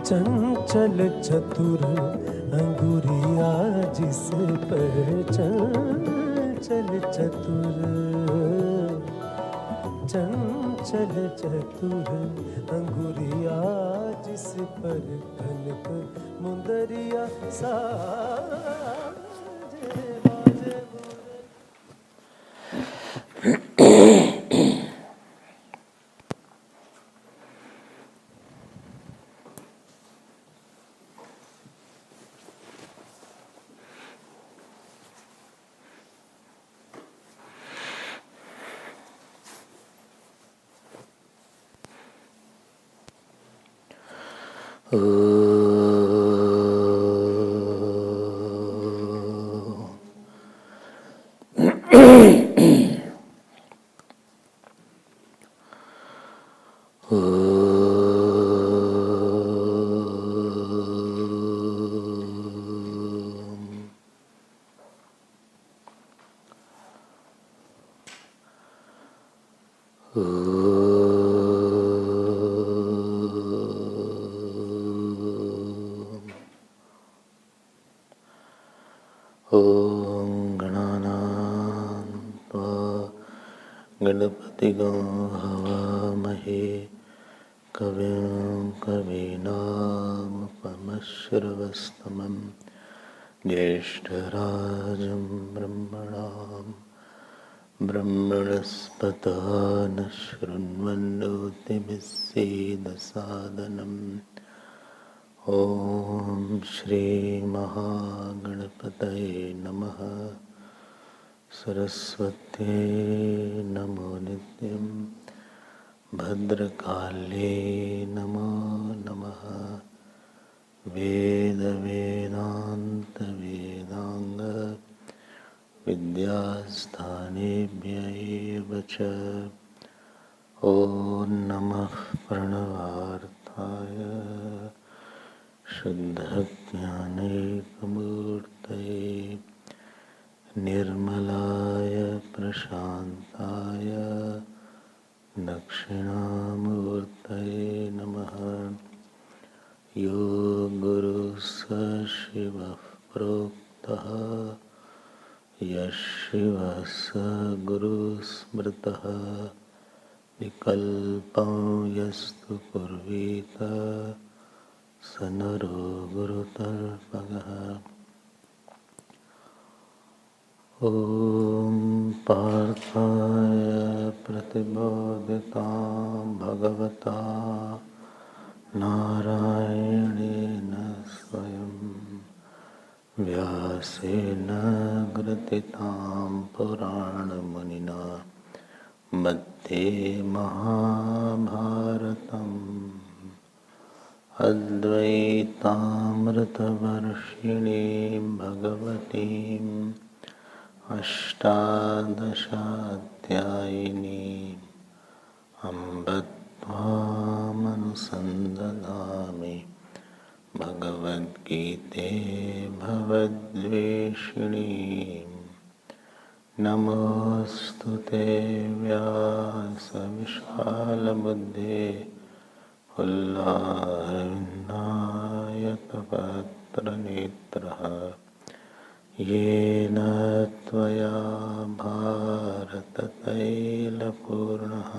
चंचल चतुर अंगुरिया जिस पर चंचल चतुर, चंचल चतुर अंगुरिया जिस पर कनक मुंदरिया साजे बाजे गणपतिगं हवामहे कविं कवीनामुपमश्रवस्तमं ज्येष्ठराजं ब्रह्मणस्पत न शृण्वन्नोतिभिस्सीदसादनम्। ॐ श्रीमहागणपतये नमः। सरस्वत्यै नमो नित्यं, भद्रकाल्ये नमो नमः। वेदान्त विद्यास्थानेभ्य एव च। ॐ नमः प्रणवार्थाय शुद्धज्ञानैकमूर्तये निर्मलाय प्रशान्ताय दक्षिणामूर्तये नमः। यो गुरुः स शिवः प्रोक्तः, यः शिवः स गुरुः स्मृतः। विकल्पं यस्तु कुर्वीत स नरो गुरुतर्पगः। ॐ पार्थाय प्रतिबोधितां भगवता नारायणेन स्वयं व्यासेन ग्रथितां पुराणमुनिना मध्ये महाभारतम् अद्वैतामृतवर्षिणीं भगवतीम् अष्टादशाध्यायिनीम् अम्ब त्वामनुसन्दधामि भगवद्गीते भवद्वेषिणीम्। नमोऽस्तु ते व्यासविशालबुद्धे फुल्लारविन्दायतपत्रनेत्रः। येन त्वया भारततैलपूर्णः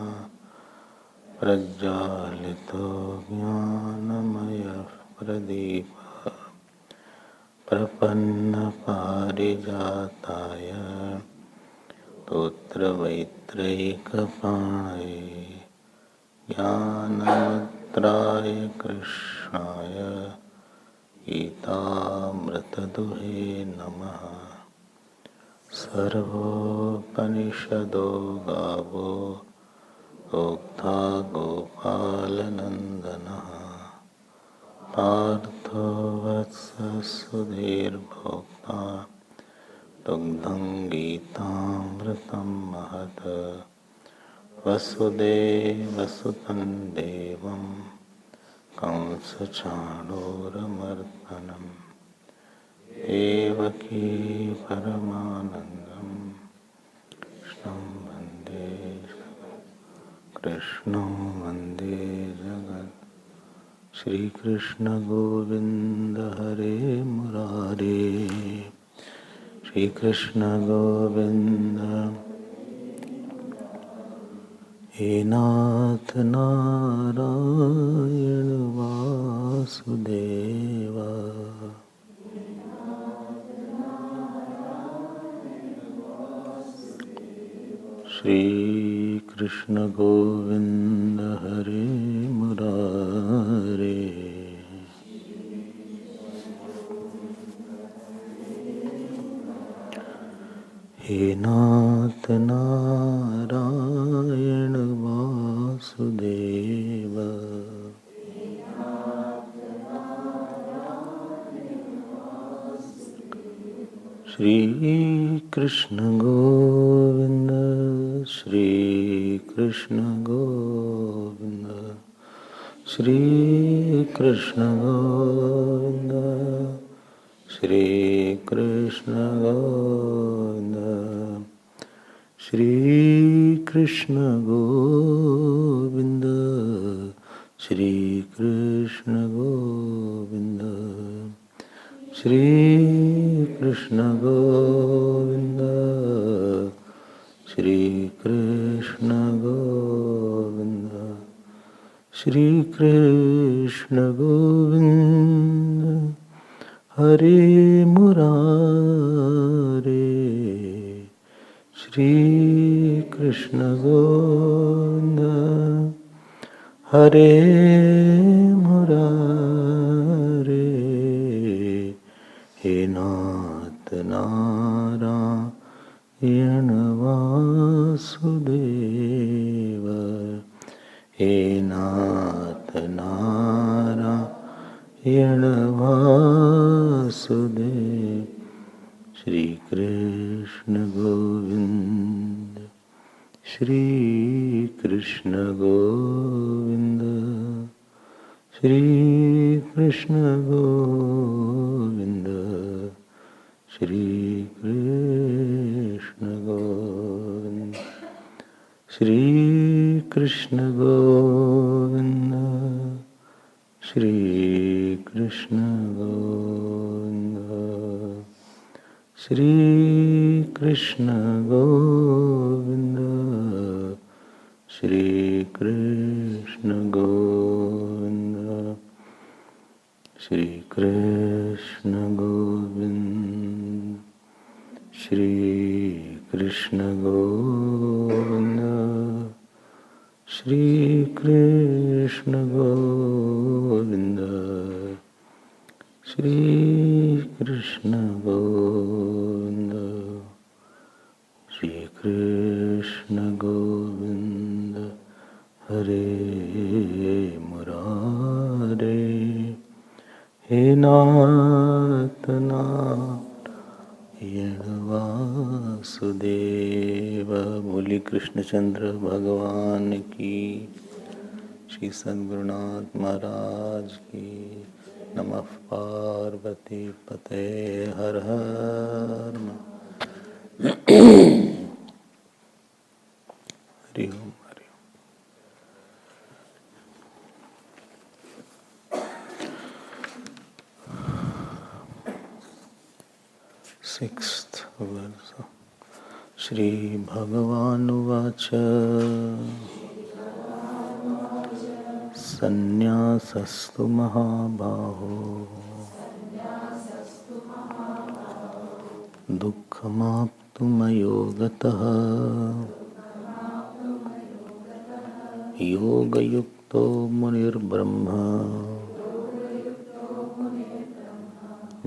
प्रज्वालितो ज्ञानमयः प्रदीपः। प्रपन्नपारिजाताय तोत्रवैत्रैकपाणये ज्ञानमुद्राय कृष्णाय गीतामृतदुहे नमः। सर्वोपनिषदो गावो दोग्धा गोपालनन्दनः। पार्थो वत्ससुधीर्भोक्ता दुग्धं गीतामृतं महत्। वसुदेवसुतं देवं कंसचाणूरमर्दनम्। देवकी परमानन्दं कृष्णं वन्दे जगत् श्री कृष्ण गोविंद हरे मुरारे, श्री कृष्ण गोविंद। हे नाथ नारायण वासुदेवा, श्री कृष्ण गोविंद हरे मुरारे। हे नाथ नारायण वासुदेवा, श्री कृष्ण गोविंद, श्री कृष्ण गोविंद, श्री कृष्ण गोविंद, श्री कृष्ण गोविंद, श्री कृष्ण गोविंद, श्री कृष्ण गोविंद, श्री कृष्ण गोविंद, श्री कृष्ण गोविंद, श्री कृष्ण गोविंद हरे मुरारे, श्री कृष्ण गोविंद हरे मुरारे। हे नाथ नारायण वासुदेव, हे नाथ नारायण वासुदेव, श्री कृष्ण गोविंद, श्री कृष्ण गोविंद, श्री कृष्ण गोविंद, श्री कृष्ण गोविंद, श्री कृष्ण गोविंद, श्री कृष्ण गोविंद, श्री कृष्ण गोविंद, श्री कृष्ण गोविंद, श्री कृष्ण गोविंद, श्री कृष्ण गोविंद, श्री कृष्ण गोविंद, श्री कृष्ण गोविंद, श्री कृष्ण गोविंद हरे मुरारे। हे नाथ नारायण वासुदेव। बोली कृष्णचंद्र भगवान की, श्री सद्गुरुनाथ महाराज की। नमः पार्वती पते हर हर हरि ओम हरि ओम। Sixth verse. श्री भगवानुवाच सन्न्यासस्तु महाबाहो दुःखमाप्तुमयोगतः योगयुक्तो मुनिर्ब्रह्म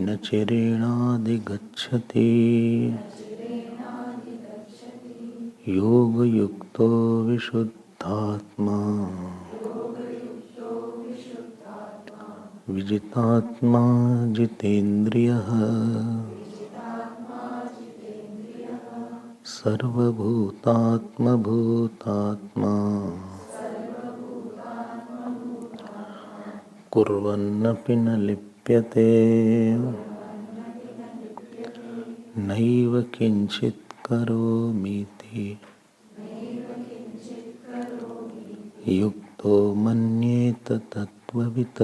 न चिरेणाधिगच्छति योगयुक्तो विशुद्धात्मा विजितात्मा जितेन्द्रियः सर्वभूतात्मभूतात्मा कुर्वन्नपि न लिप्यते नैव किञ्चित् करोमीति युक्तो मन्येत तत्त्ववित्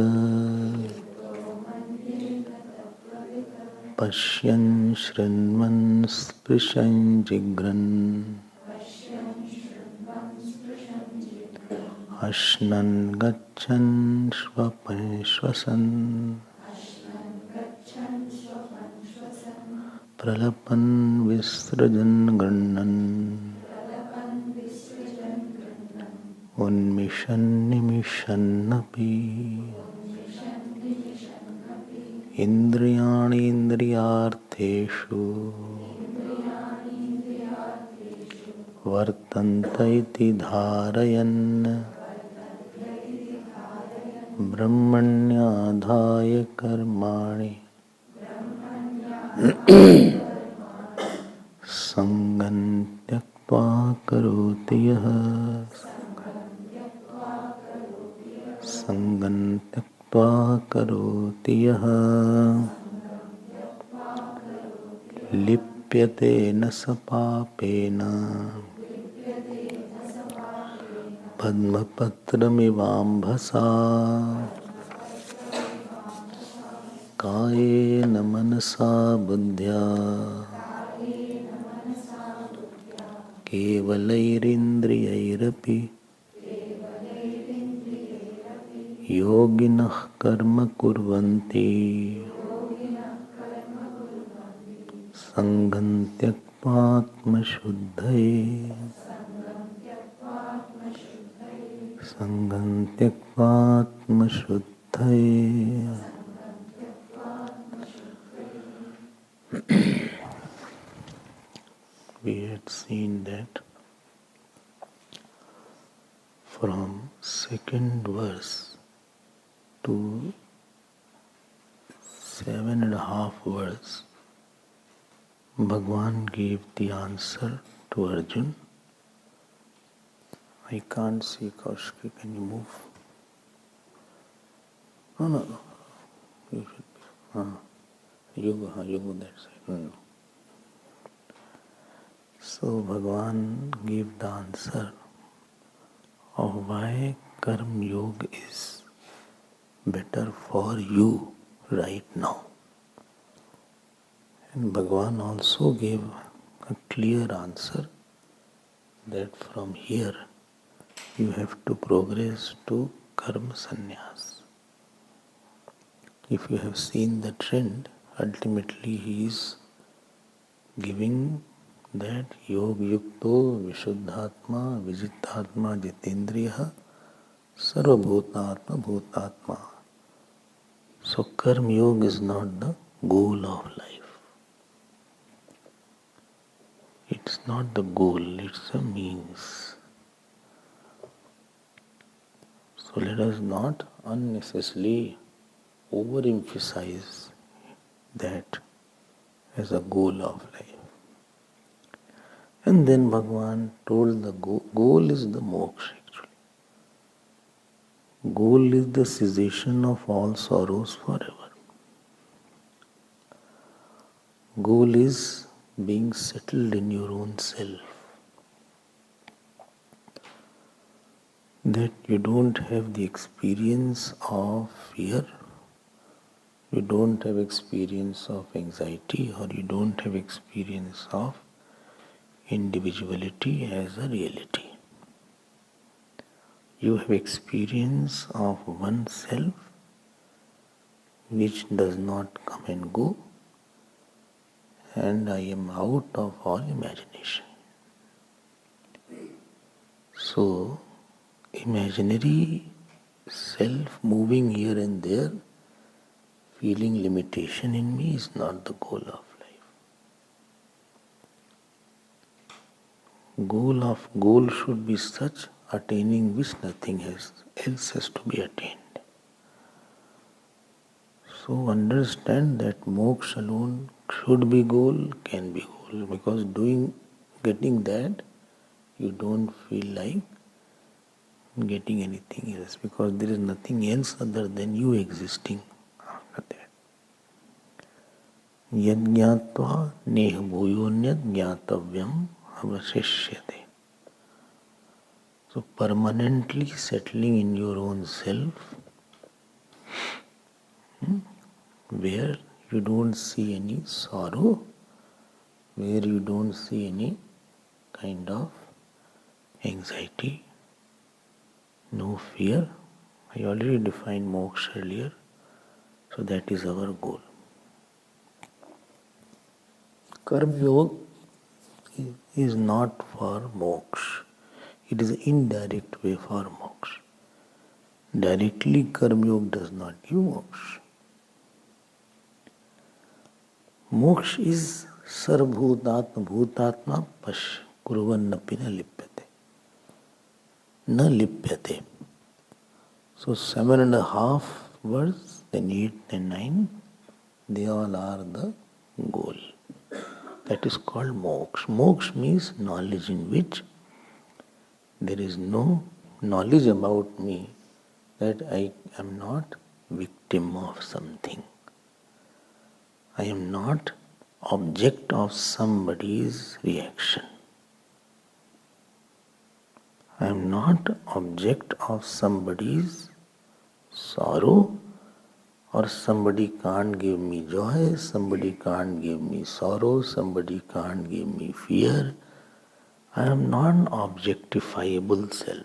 पश्यन् शृण्वन् स्पृशन् जिघ्रन् अश्नन् गच्छन् श्वपन् श्वसन् प्रलपन् विसृजन् गृह्णन् उन्मिषन् निमिषन्नपि इन्द्रियाणीन्द्रियार्थेषु वर्तन्त इति धारयन् ब्रह्मण्याधाय कर्माणि सङ्गं त्यक्त्वा करोति यः सङ्गं त्यक्त्वा करोति यः लिप्यते न स पापेन पद्मपत्रमिवाम्भसा कायेन मनसा बुद्ध्या केवलैरिन्द्रियैरपि योगिनः कर्म कुर्वन्ति सङ्गं त्यक्त्वात्मशुद्धये सङ्गं त्यक्त्वात्मशुद्धये We had seen that from second verse to 7.5 verse, Bhagwan gave the answer to Arjun. I can't see Kaushiki, can you move? No. You should be. You go that side. No. So Bhagwan gave the answer of why Karma Yoga is better for you right now. And Bhagwan also gave a clear answer that from here you have to progress to Karma Sannyas. If you have seen the trend, ultimately he is giving that Yog Yukto Vishuddhatma Vijittatma Jitendriya Sarvabhutatma Bhutatma. So Karma Yoga is not the goal of life. It's not the goal, it's a means. So let us not unnecessarily overemphasize that as a goal of life. And then Bhagwan told the goal is the moksha actually. Goal is the cessation of all sorrows forever. Goal is being settled in your own self. That you don't have the experience of fear, you don't have experience of anxiety, or you don't have experience of individuality as a reality. You have experience of oneself which does not come and go, and I am out of all imagination. So, imaginary self moving here and there, feeling limitation in me is not the goal of life. Goal should be such attaining which nothing else has to be attained. So understand that moksha alone should be goal, can be goal, because getting that, you don't feel like getting anything else, because there is nothing else other than you existing after that. Yajñātva neha bhuyonyad jnātavyam avashishyate. So permanently settling in your own self where you don't see any sorrow, where you don't see any kind of anxiety, no fear. I already defined moksha earlier, so that is our goal. Karma Yoga is not for moksha. It is an indirect way for moksha. Directly Karma Yoga does not give moksha. Moksha is sarvbhutatma bhutatma pash kuruvannapi na lipyate. Na lipyate. So 7.5 words, then 8 and 9, they all are the goal. That is called moksha. Moksha means knowledge in which there is no knowledge about me that I am not victim of something. I am not object of somebody's reaction. I am not object of somebody's sorrow, or somebody can't give me joy, somebody can't give me sorrow, somebody can't give me fear. I am non-objectifiable self.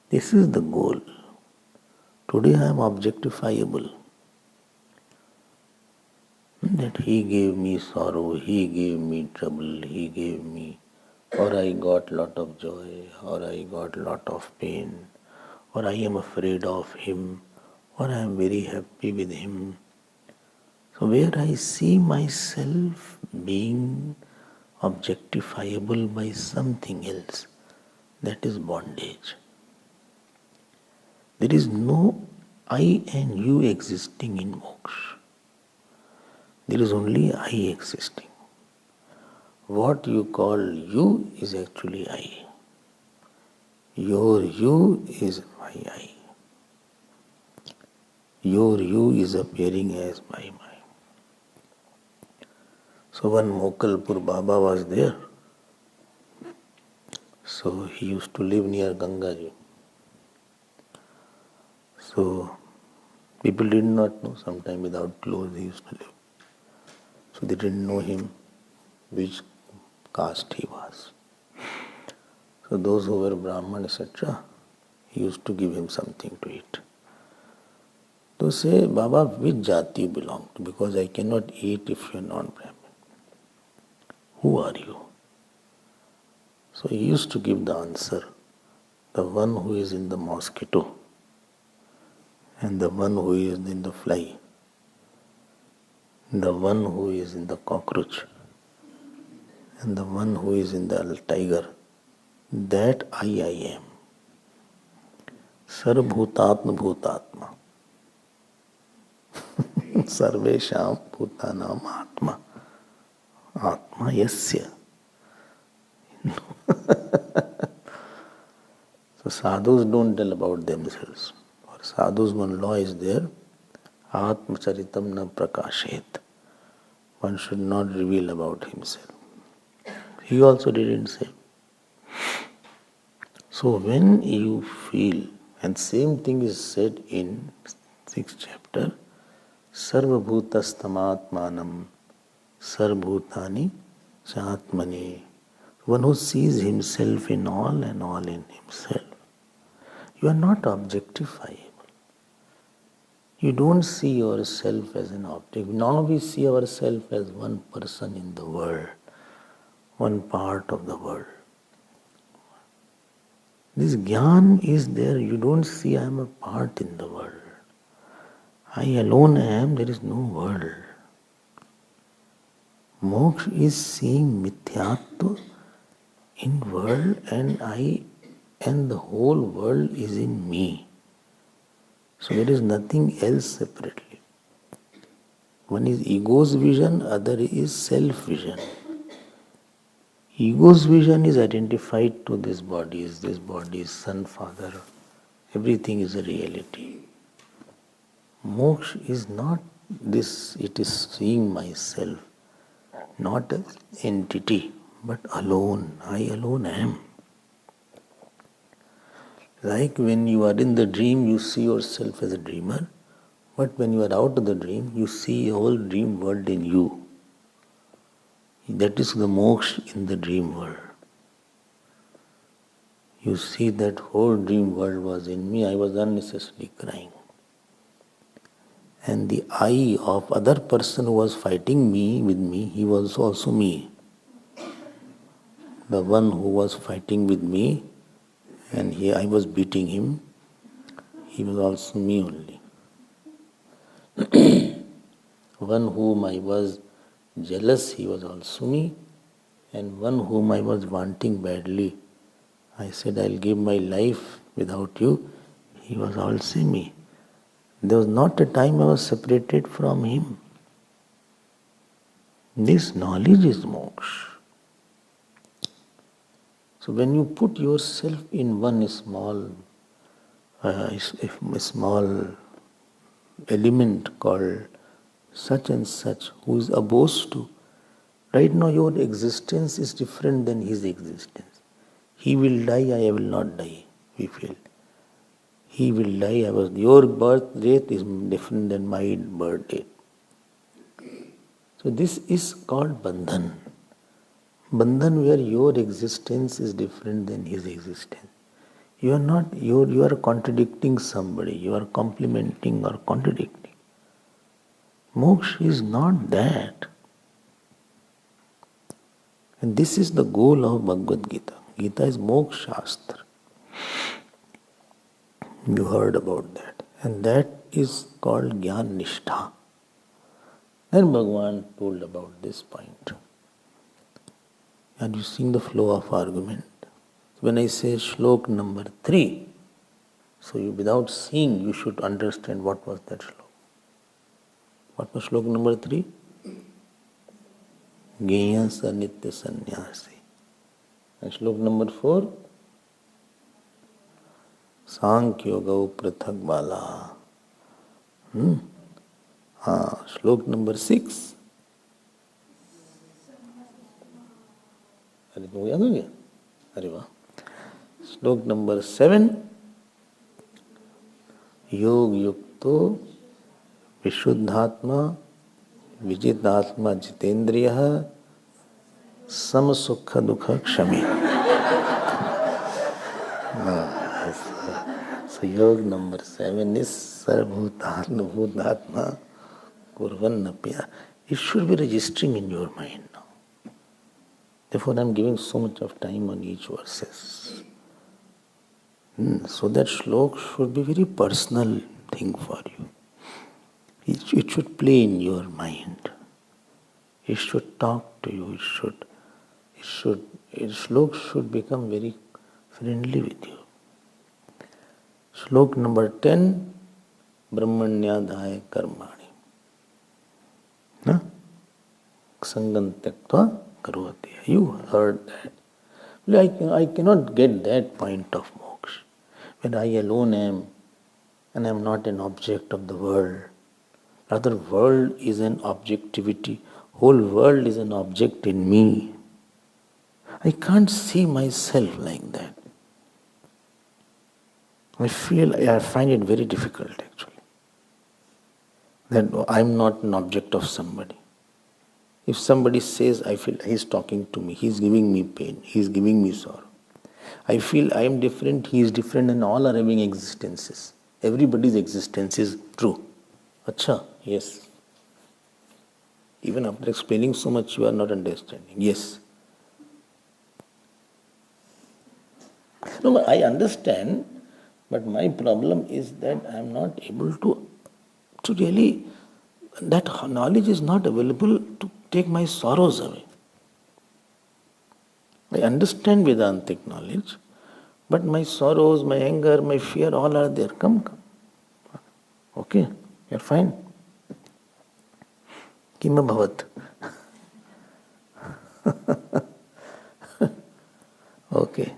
This is the goal. Today I am objectifiable. That he gave me sorrow, he gave me trouble, he gave me, or I got lot of joy, or I got lot of pain, or I am afraid of him, or I am very happy with him. So where I see myself being objectifiable by something else, that is bondage. There is no I and you existing in moksha. There is only I existing. What you call you is actually I. Your you is my I. Your you is appearing as my mind. So when Mokalpur Baba was there, so he used to live near Gangaji. So people did not know, sometime without clothes he used to live. So they didn't know him, which caste he was. So those who were Brahman, etc., he used to give him something to eat. So say, Baba, which jati you belong to? Because I cannot eat if you are non-Brahmin. Who are you? So he used to give the answer, the one who is in the mosquito, and the one who is in the fly, the one who is in the cockroach, and the one who is in the tiger. That I am. Sarvbhutatma bhutatma. Sarvesham bhutanam atma. Atma yasya. So sadhus don't tell about themselves. For sadhus, one law is there, Atma charitam na prakashet. One should not reveal about himself. He also didn't say. So when you feel, and same thing is said in 6th chapter, Sarvabhutastamatmanam Sarvbhutani Chatmane. One who sees himself in all and all in himself. You are not objectifiable. You don't see yourself as an object. Now we see ourselves as one person in the world, one part of the world. This jnana is there. You don't see I am a part in the world. I alone am, there is no world. Moksha is seeing mithyatva in world, and I and the whole world is in me. So there is nothing else separately. One is ego's vision, other is self-vision. Ego's vision is identified to this body, son, father. Everything is a reality. Moksha is not this, it is seeing myself, not as entity, but alone. I alone am. Like when you are in the dream, you see yourself as a dreamer. But when you are out of the dream, you see a whole dream world in you. That is the moksha in the dream world. You see that whole dream world was in me, I was unnecessarily crying. And the I of other person who was fighting me with me, he was also me. The one who was fighting with me and I was beating him, he was also me only. One whom I was jealous, he was also me. And one whom I was wanting badly, I said, I'll give my life without you, he was also me. There was not a time I was separated from him. This knowledge is moksha. So when you put yourself in one small element called such and such, who is opposed to, right now your existence is different than his existence. He will die, I will not die, we feel. He will die, your birth date is different than my birth date. So this is called bandhan. Bandhan where your existence is different than his existence. You are contradicting somebody, you are complementing or contradicting. Moksha is not that. And this is the goal of Bhagavad Gita. Gita is moksha shastra. You heard about that. And that is called Gyan Nishtha. Then Bhagavan told about this point. And you see the flow of argument. When I say shlok number 3, so you, without seeing, you should understand what was that shlok. What was shlok number 3? Gyeya sa nitya sannyasi. And shlok number 4? Sankhya gau prathak bala. Shlok number 6. अरे तो याद हो गया? अरे वाह. श्लोक number 7. योग युक्तो विशुद्धात्मा विजितात्मा जितेन्द्रियः सम सुख दुख क्षमी. So योग number 7 is sarvbhutatma bhutatma kurvannapya. It should be registering in your mind now. Therefore, I am giving so much of time on each verses. So that shlok should be very personal thing for you. It should play in your mind. It should talk to you. Shlok should become very friendly with you. Shlok number 10, Brahmanyadhaya karmani. Sangam tyaktva karoti. You heard that. I cannot get that point of moksha. When I alone am, and I am not an object of the world. Rather, world is an objectivity. Whole world is an object in me. I can't see myself like that. I find it very difficult actually. That I am not an object of somebody. If somebody says, I feel he is talking to me, he is giving me pain, he is giving me sorrow. I feel I am different, he is different, and all are having existences. Everybody's existence is true. Acha, yes. Even after explaining so much, you are not understanding. Yes. No, but I understand, but my problem is that I am not able to really, that knowledge is not available to take my sorrows away. I understand Vedantic knowledge, but my sorrows, my anger, my fear, all are there. Come. Okay, you're fine. Kim bhavat. Okay.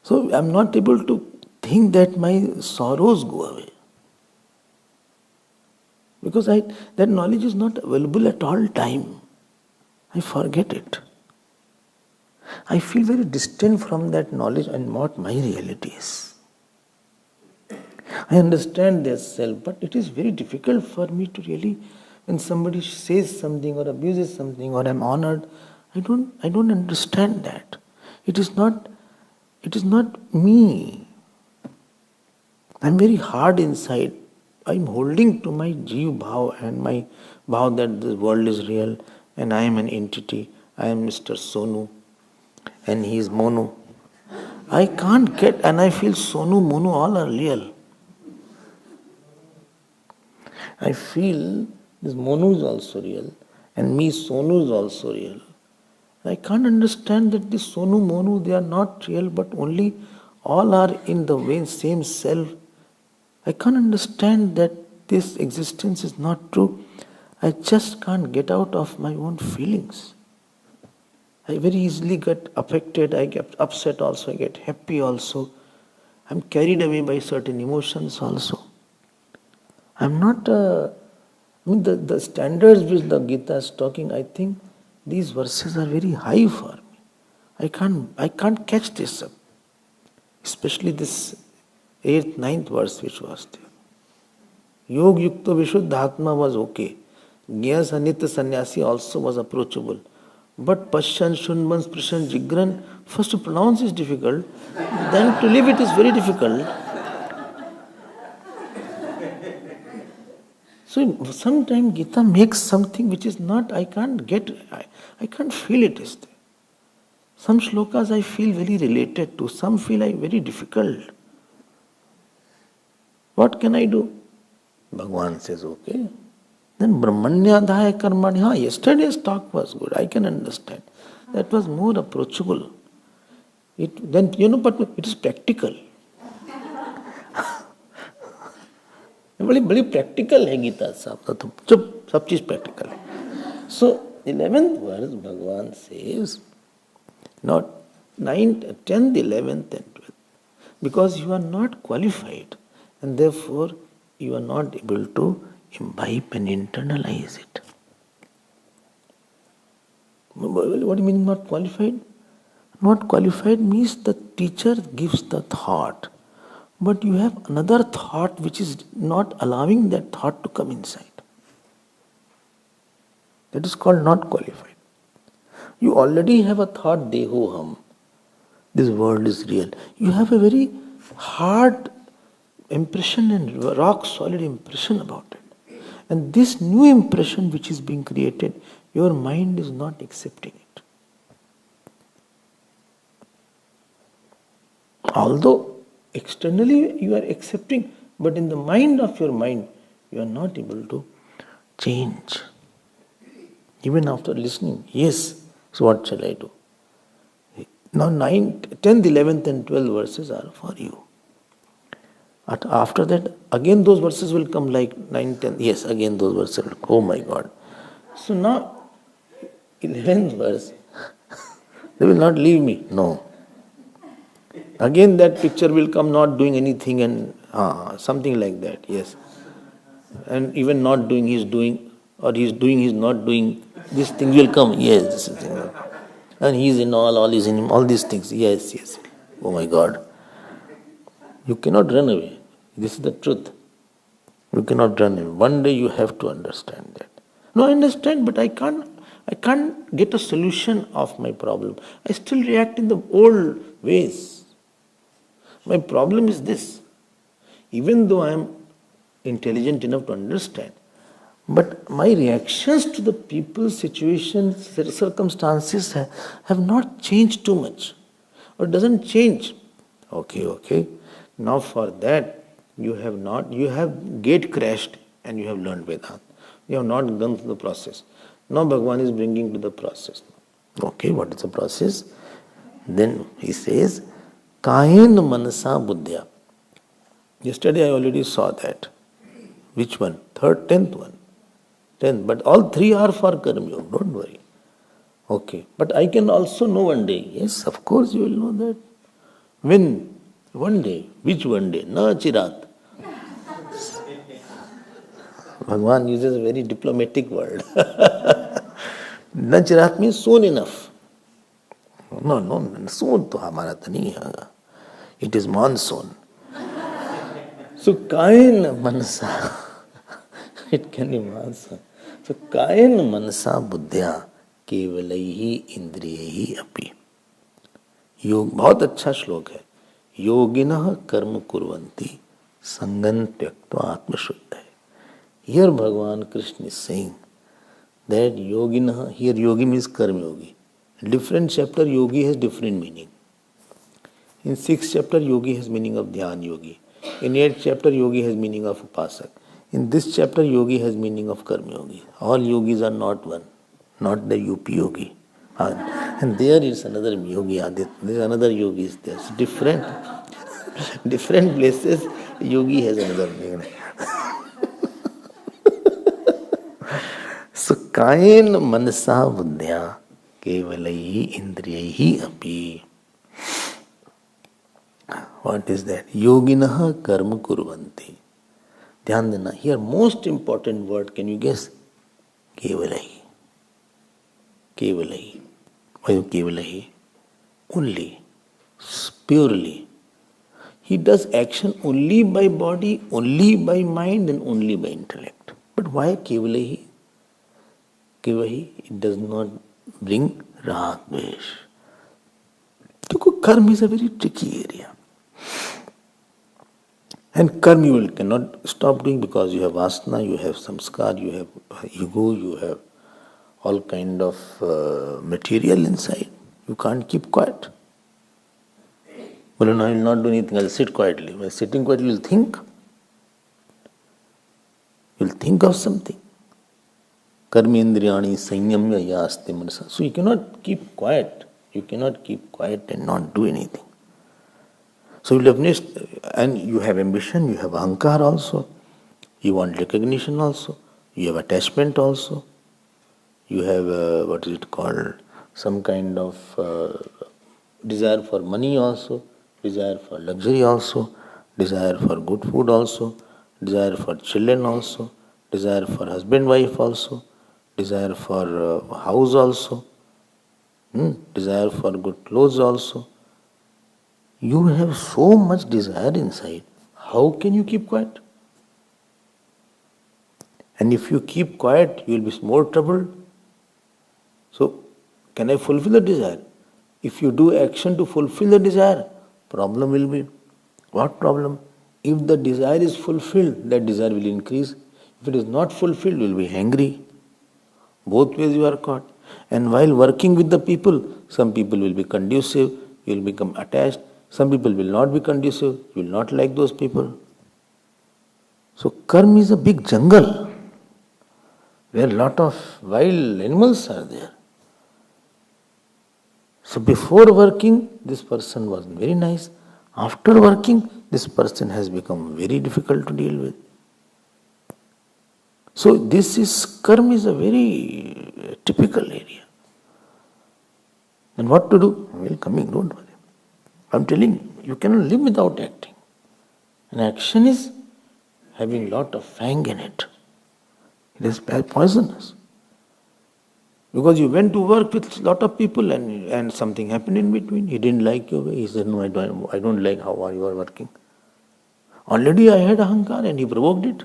So I'm not able to think that my sorrows go away. Because that knowledge is not available at all time. I forget it. I feel very distant from that knowledge and what my reality is. I understand their self, but it is very difficult for me to really, when somebody says something or abuses something or I'm honored, I don't understand that. It is not me. I'm very hard inside. I'm holding to my Jeev Bhav and my Bhav that the world is real and I am an entity. I am Mr. Sonu and he is Monu. I can't get, and I feel Sonu, Monu, all are real. I feel this Monu is also real and me, Sonu, is also real. I can't understand that this Sonu, Monu, they are not real, but only all are in the same self. I can't understand that this existence is not true. I just can't get out of my own feelings. I very easily get affected, I get upset also, I get happy also. I'm carried away by certain emotions also. I'm not, the standards which the Gita is talking, I think these verses are very high for me. I can't catch this up. Especially this 8th, 9th verse which was there. Yog Yukta Vishuddhatma was okay. Gya Sanitya Sannyasi also was approachable. But Pashyan, Shunman, Sprishan, Jigran, first to pronounce is difficult, then to live it is very difficult. So sometimes Gita makes something which is not, I can't feel it is there. Some shlokas I feel very related to, some feel very difficult. What can I do? Bhagavan says, okay. Then Brahmanyadhaya Karmani, yesterday's talk was good, I can understand. That was more approachable. But it is practical. बड़ी practical है गीता साहब, चुप सब चीज practical है. So 11th verse Bhagavan says, not 9th, 10th, 11th and 12th, because you are not qualified and therefore you are not able to imbibe and internalize it. What do you mean not qualified? Not qualified means the teacher gives the thought, but you have another thought which is not allowing that thought to come inside. That is called not qualified. You already have a thought, Dehoham, this world is real. You have a very hard impression and rock solid impression about it. And this new impression which is being created, your mind is not accepting it. Although externally you are accepting, but in the mind of your mind, you are not able to change. Even after listening, yes, so what shall I do? Now 9th, 10th, 11th and 12th verses are for you. After that, again those verses will come like 9th, 10th. Yes, again those verses will come. Oh my God. So now, 11th verse, they will not leave me. No. Again that picture will come, not doing anything and something like that. Yes. And even not doing, he's doing, or he's doing, he's not doing. These things will come. Yes, this is thing. And he's in all is in him, all these things. Yes, yes. Oh my God. You cannot run away. This is the truth. You cannot run away. One day you have to understand that. No, I understand, but I can't get a solution of my problem. I still react in the old ways. My problem is this. Even though I am intelligent enough to understand, but my reactions to the people's situations, circumstances have not changed too much. Or doesn't change. Okay. Now for that, you have gate crashed and you have learned Vedanta. You have not gone through the process. Now Bhagavan is bringing to the process. Okay, what is the process? Then he says, Kayen Manasa Buddhya. Yesterday I already saw that. Which one? 3rd, 10th one. 10th. But all three are for Karma Yoga, don't worry. Okay. But I can also know one day. Yes, of course you will know that. When? One day. Which one day? Na chirat. Bhagavan uses a very diplomatic word. Na chirat means soon enough. No, soon to hamara to nahi hoga. It is monsoon. So kayen manasa, it can be manasa. So kayen manasa buddhya kevalaihi indriyehi api. योग बहुत अच्छा श्लोक है. योगिनः कर्म कुर्वन्ति संगं त्यक्त्वा आत्मशुद्धये. Here Bhagavan Krishna is saying that yoginah, here yogi means karma yogi. Different chapter yogi has different meaning. In 6th chapter yogi has meaning of dhyan yogi. In 8th chapter yogi has meaning of upasak. In this chapter yogi has meaning of karma yogi. All yogis are not one, not the UP yogi. And there is another yogi, there is another yogi is there. It's different. Different places yogi has another meaning. So kayen manasa buddhya kevalaihi indriyehi api. What is that? Yoginah karma kurvanti. Dhyan dena. Here most important word, can you guess? Kevalaihi. Kevalaihi. Why kevalaihi? Only. Purely. He does action only by body, only by mind and only by intellect. But why kevalaihi? Kevahi, it does not bring rag, dvesh. Because karma is a very tricky area. And karma you cannot stop doing because you have vasana, you have samskar, you have ego, you have all kind of material inside. You can't keep quiet. Well, no, I will not do anything, I will sit quietly. By sitting quietly, you will think. You will think of something. Karmendriyani sanyamya yaste manasa. So you cannot keep quiet. You cannot keep quiet and not do anything. So you have and you have ambition, you have ahankar also. You want recognition also. You have attachment also. You have, what is it called, some kind of desire for money also, desire for luxury also, desire for good food also, desire for children also, desire for husband, wife also, desire for house also, desire for good clothes also. You have so much desire inside. How can you keep quiet? And if you keep quiet, you will be more troubled. So, can I fulfill the desire? If you do action to fulfill the desire, problem will be. What problem? If the desire is fulfilled, that desire will increase. If it is not fulfilled, you will be angry. Both ways you are caught. And while working with the people, some people will be conducive, you will become attached. Some people will not be conducive, you will not like those people. So karma is a big jungle where a lot of wild animals are there. So before working, this person was very nice. After working, this person has become very difficult to deal with. So karma is a very typical area. And what to do? Well, coming, don't worry. I'm telling you, you cannot live without acting. And action is having lot of fang in it. It is poisonous. Because you went to work with lot of people and something happened in between. He didn't like your way. He said, no, I don't like how you are working. Already I had ahankar and he provoked it.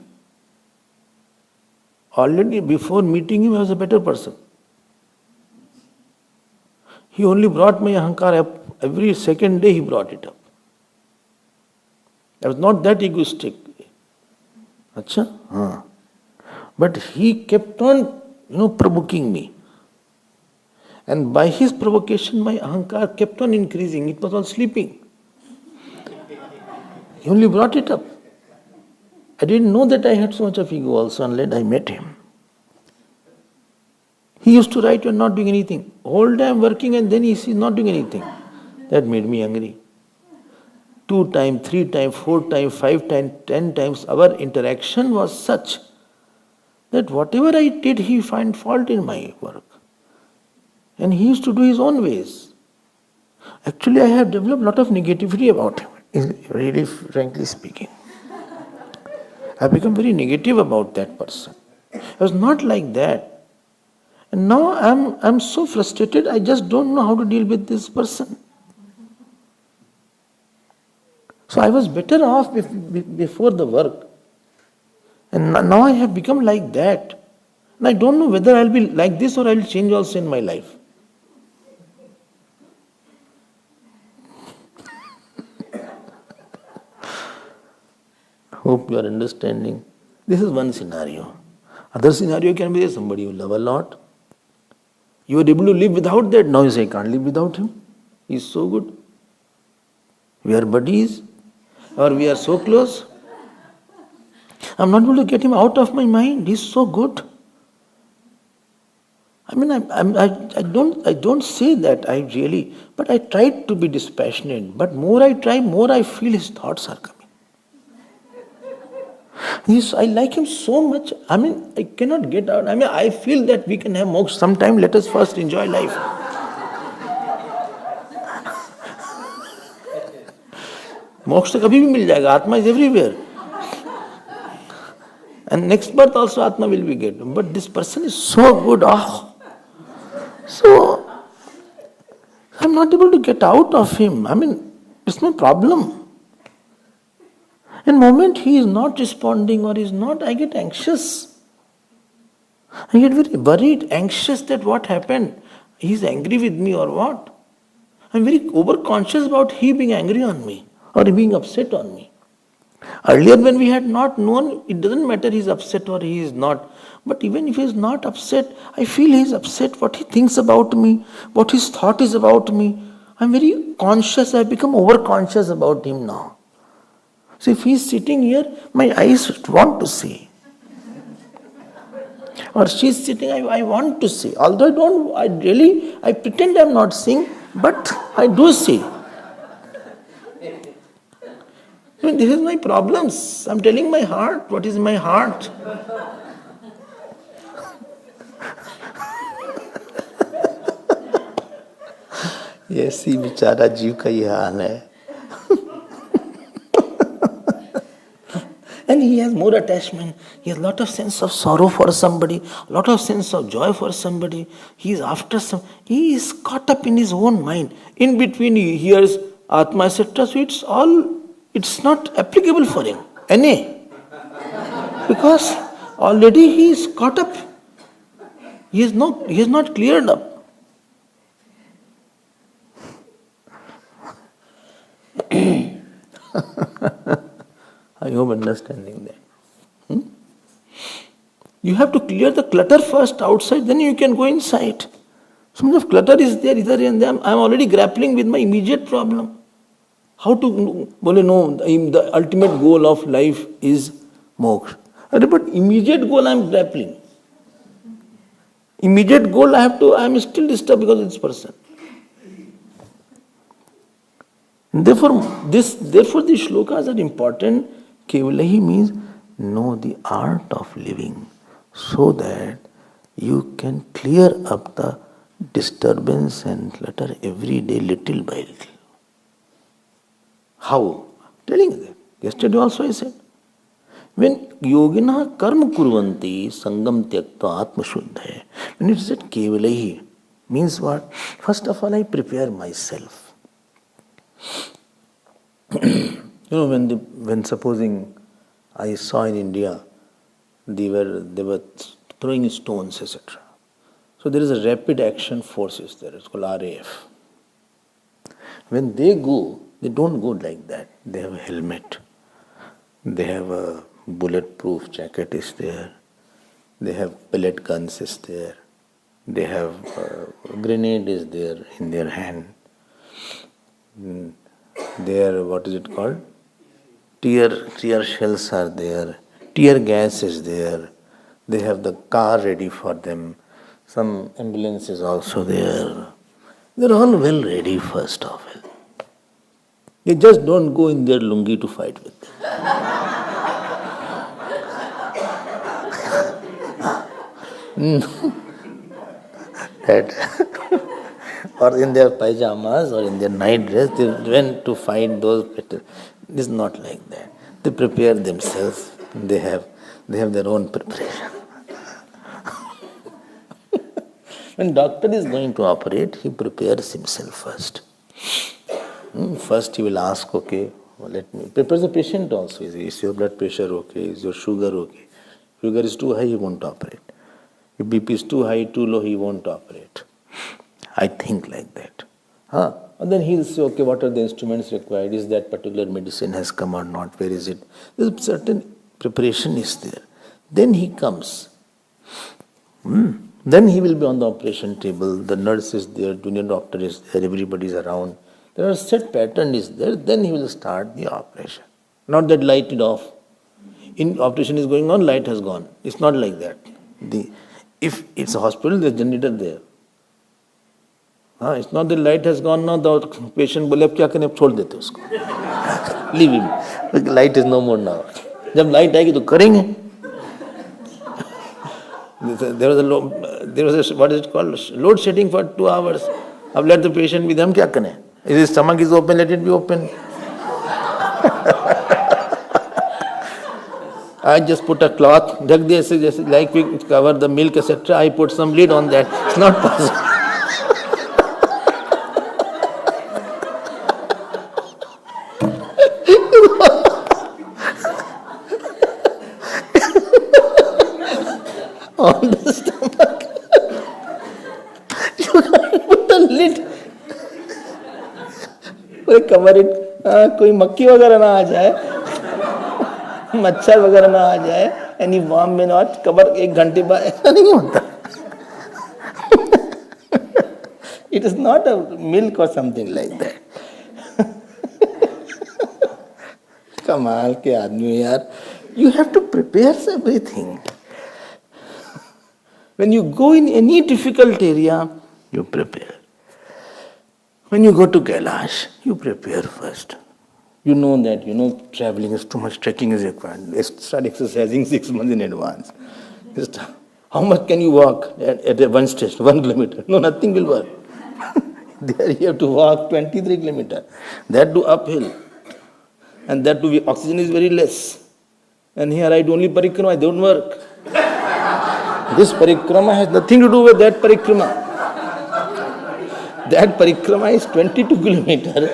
Already before meeting him, I was a better person. He only brought my ahankar up. Every second day he brought it up. I was not that egoistic. Achha? But he kept on, provoking me. And by his provocation, my ahankar kept on increasing. It was all sleeping. He only brought it up. I didn't know that I had so much of ego also unless I met him. He used to write, "You are not doing anything." Whole time working and then he is not doing anything. That made me angry. 2 times, 3 times, 4 times, 5 times, 10 times, our interaction was such that whatever I did, he find fault in my work. And he used to do his own ways. Actually, I have developed a lot of negativity about him, really frankly speaking. I have become very negative about that person. I was not like that. And now I'm so frustrated, I just don't know how to deal with this person. So So I was better off before the work. And now I have become like that. And I don't know whether I'll be like this or I'll change also in my life. Hope you are understanding. This is one scenario. Other scenario can be somebody you love a lot. You are able to live without that. Now you say, I can't live without him. He's so good. We are buddies. Or we are so close. I'm not able to get him out of my mind. He's so good. I mean, I don't say that I really, but I tried to be dispassionate. But more I try, more I feel his thoughts are coming. I like him so much. I mean, I cannot get out. I mean, I feel that we can have moksha sometime. Let us first enjoy life. Moksha तो कभी भी मिल जाएगा. Atma is everywhere. And next birth also Atma will be get. But this person is so good. Oh. So, I'm not able to get out of him. I mean, it's my problem. And the moment he is not responding or is not, I get anxious. I get very worried, anxious that what happened. He is angry with me or what. I'm very over-conscious about he being angry on me or being upset on me. Earlier when we had not known, it doesn't matter he is upset or he is not. But even if he is not upset, I feel he is upset, what he thinks about me, what his thought is about me. I'm very conscious, I've become over-conscious about him now. So if he is sitting here, my eyes want to see. Or she is sitting, I want to see. Although I pretend I'm not seeing, but I do see. I mean, this is my problems. I'm telling my heart, what is my heart. Yes, ही बेचारा जीव का ये हाल है. And he has more attachment. He has a lot of sense of sorrow for somebody, a lot of sense of joy for somebody. He is after some. He is caught up in his own mind. In between he hears Atma, etc. So it's not applicable for him. Because already he is caught up. He is not cleared up. I hope understanding that. You have to clear the clutter first outside, then you can go inside. Some of clutter is there, either and there. I am already grappling with my immediate problem. How to know the ultimate goal of life is moksha. But immediate goal I am grappling. Immediate goal I am still disturbed because of this person. Therefore, these shlokas are important. Kevalahi means know the art of living so that you can clear up the disturbance and clutter every day little by little. How? Telling you that. Yesterday also I said, when yogina karma kurvanti sangam tyaktva atma shuddha. When it said kevalahi, means what? First of all, I prepare myself. When supposing I saw in India, they were throwing stones, etc. So there is a rapid action forces there. It's called RAF. When they go, they don't go like that. They have a helmet. They have a bulletproof jacket is there. They have pellet guns is there. They have a grenade is there in their hand. Their, what is it called? Tear shells are there. Tear gas is there. They have the car ready for them. Some ambulance is also there. They're all well ready first of all. You just don't go in their lungi to fight with them. Or in their pajamas or in their night dress, they went to fight those battles. It is not like that. They prepare themselves. They have their own preparation. When doctor is going to operate, he prepares himself first. First he will ask, okay, Well, let me prepare the patient also. Is your blood pressure okay? Is your sugar okay? Sugar is too high, he won't operate. If BP is too high, too low, he won't operate. I think like that. And then he'll say, okay, what are the instruments required? Is that particular medicine has come or not? Where is it? There's a certain preparation is there. Then he comes. Then he will be on the operation table. The nurse is there, junior doctor is there, everybody is around. There are set pattern is there. Then he will start the operation. Not that light it off. In operation is going on, light has gone. It's not like that. If it's a hospital, there's generator there. It's not the light has gone now, the patient बोले अब क्या करें अब छोड़ देते उसको. Leave him. Light is no more now. जब light आएगी तो करेंगे. There was a what is it called? Load shedding for 2 hours. अब let the patient be there, हम क्या करें? If his stomach is open, let it be open. I just put a cloth, ढक दिया ऐसे जैसे like we cover the milk etc. I put some lid on that. It's not possible. On the stomach. You can't put a lid. Cover it. कोई मक्खी वगैरह ना आ जाए, मच्छर वगैरह ना आ जाए, any worm may not cover. 1 घंटे बाद ऐसा नहीं होता. It is not a milk or something like that. कमाल के आदमी यार. You have to prepare everything. When you go in any difficult area, you prepare. When you go to Kailash, you prepare first. You know that, traveling is too much, trekking is required. Start exercising 6 months in advance. How much can you walk at one station, 1 kilometer? No, nothing will work. There you have to walk 23 kilometers. That too uphill. And that too, oxygen is very less. And here I do only parikrama, I don't work. This parikrama has nothing to do with that parikrama. That parikrama is 22 kilometers.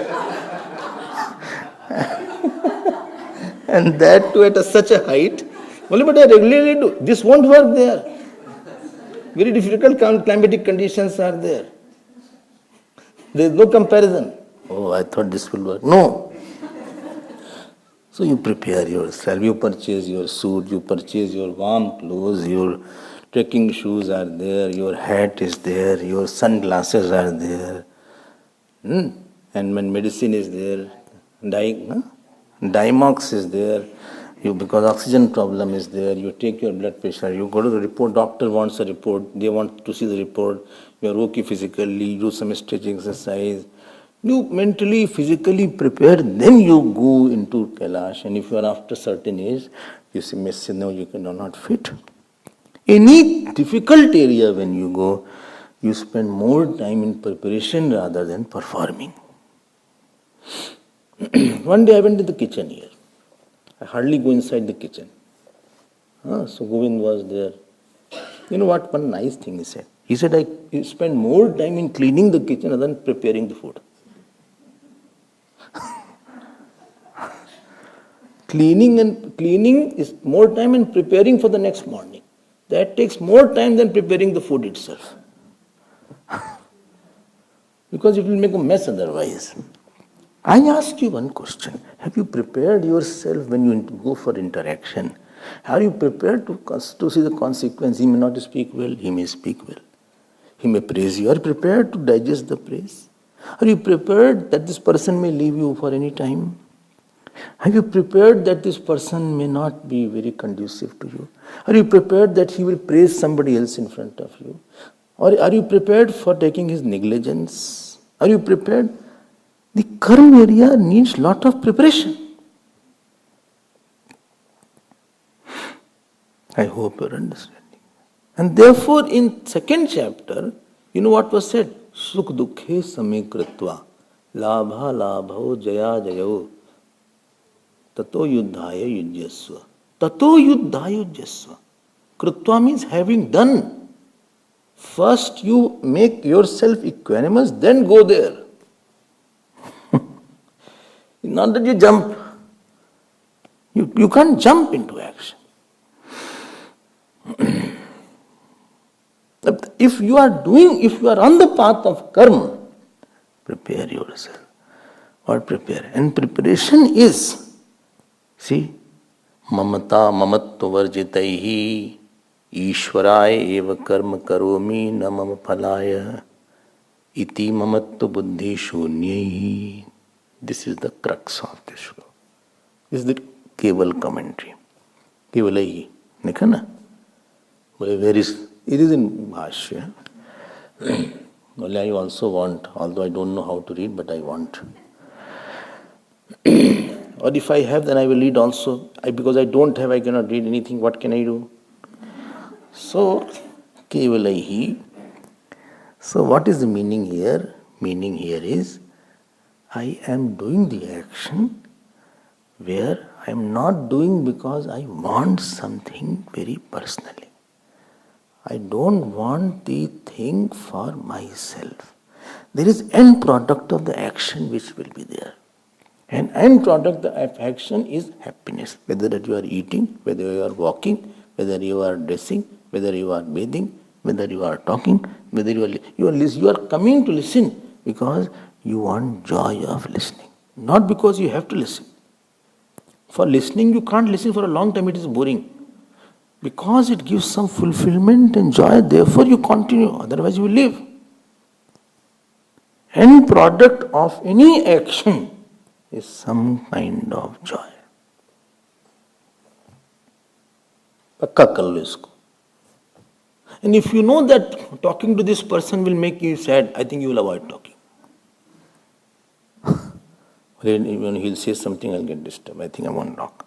And that too at such a height. Only but I regularly do. This won't work there. Very difficult climatic conditions are there. There is no comparison. Oh, I thought this will work. No. So you prepare yourself. You purchase your suit. You purchase your warm clothes. Your trekking shoes are there, your hat is there, your sunglasses are there. And when medicine is there, Dimox is there, because oxygen problem is there, you take your blood pressure, you go to the report, doctor wants a report, they want to see the report, you are okay physically, you do some stretching exercise. You mentally, physically prepare, then you go into Kailash. And if you are after certain age, you say, no, you are not fit. Any difficult area when you go, you spend more time in preparation rather than performing. One day I went to the kitchen here. I hardly go inside the kitchen. So Govind was there. You know what one nice thing he said? He said, I spend more time in cleaning the kitchen rather than preparing the food. Cleaning is more time in preparing for the next morning. That takes more time than preparing the food itself. Because it will make a mess otherwise. I ask you one question. Have you prepared yourself when you go for interaction? Are you prepared to see the consequence? He may not speak well, he may speak well. He may praise you. Are you prepared to digest the praise? Are you prepared that this person may leave you for any time? Have you prepared that this person may not be very conducive to you? Are you prepared that he will praise somebody else in front of you? Or are you prepared for taking his negligence? Are you prepared? The karma area needs lot of preparation. I hope you are understanding. And therefore in second chapter, you know what was said? Sukh dukhe same kritva labha labho jaya jayo tato yuddhaya yujyasva. Tato yuddhaya yujyasva. Kritva means having done. First you make yourself equanimous, then go there. Not that you jump. You can't jump into action. If you are on the path of karma, prepare yourself. Or prepare. And preparation is, see, mamata mamatva varjitaihi ishwaraya eva karma karomi na mama phalaya iti mamatva buddhi shunyahi. This is the crux of this shloka. This is the Keval commentary. Kevalaihi. Nikha na? Where is it? Is in Bhashya. Only I also want, although I don't know how to read, but I want. Or if I have, then I will read also. Because I don't have, I cannot read anything. What can I do? So, Kevalaihi. So, what is the meaning here? Meaning here is, I am doing the action where I am not doing because I want something very personally. I don't want the thing for myself. There is end product of the action which will be there. And end product of action is happiness. Whether that you are eating, whether you are walking, whether you are dressing, whether you are bathing, whether you are talking, whether you are coming to listen because you want joy of listening. Not because you have to listen. For listening, you can't listen for a long time, it is boring. Because it gives some fulfillment and joy, therefore you continue, otherwise you will leave. End product of any action is some kind of joy. Pakka kar lo isko. And if you know that talking to this person will make you sad, I think you will avoid talking. When he'll say something, I'll get disturbed. I think I won't talk.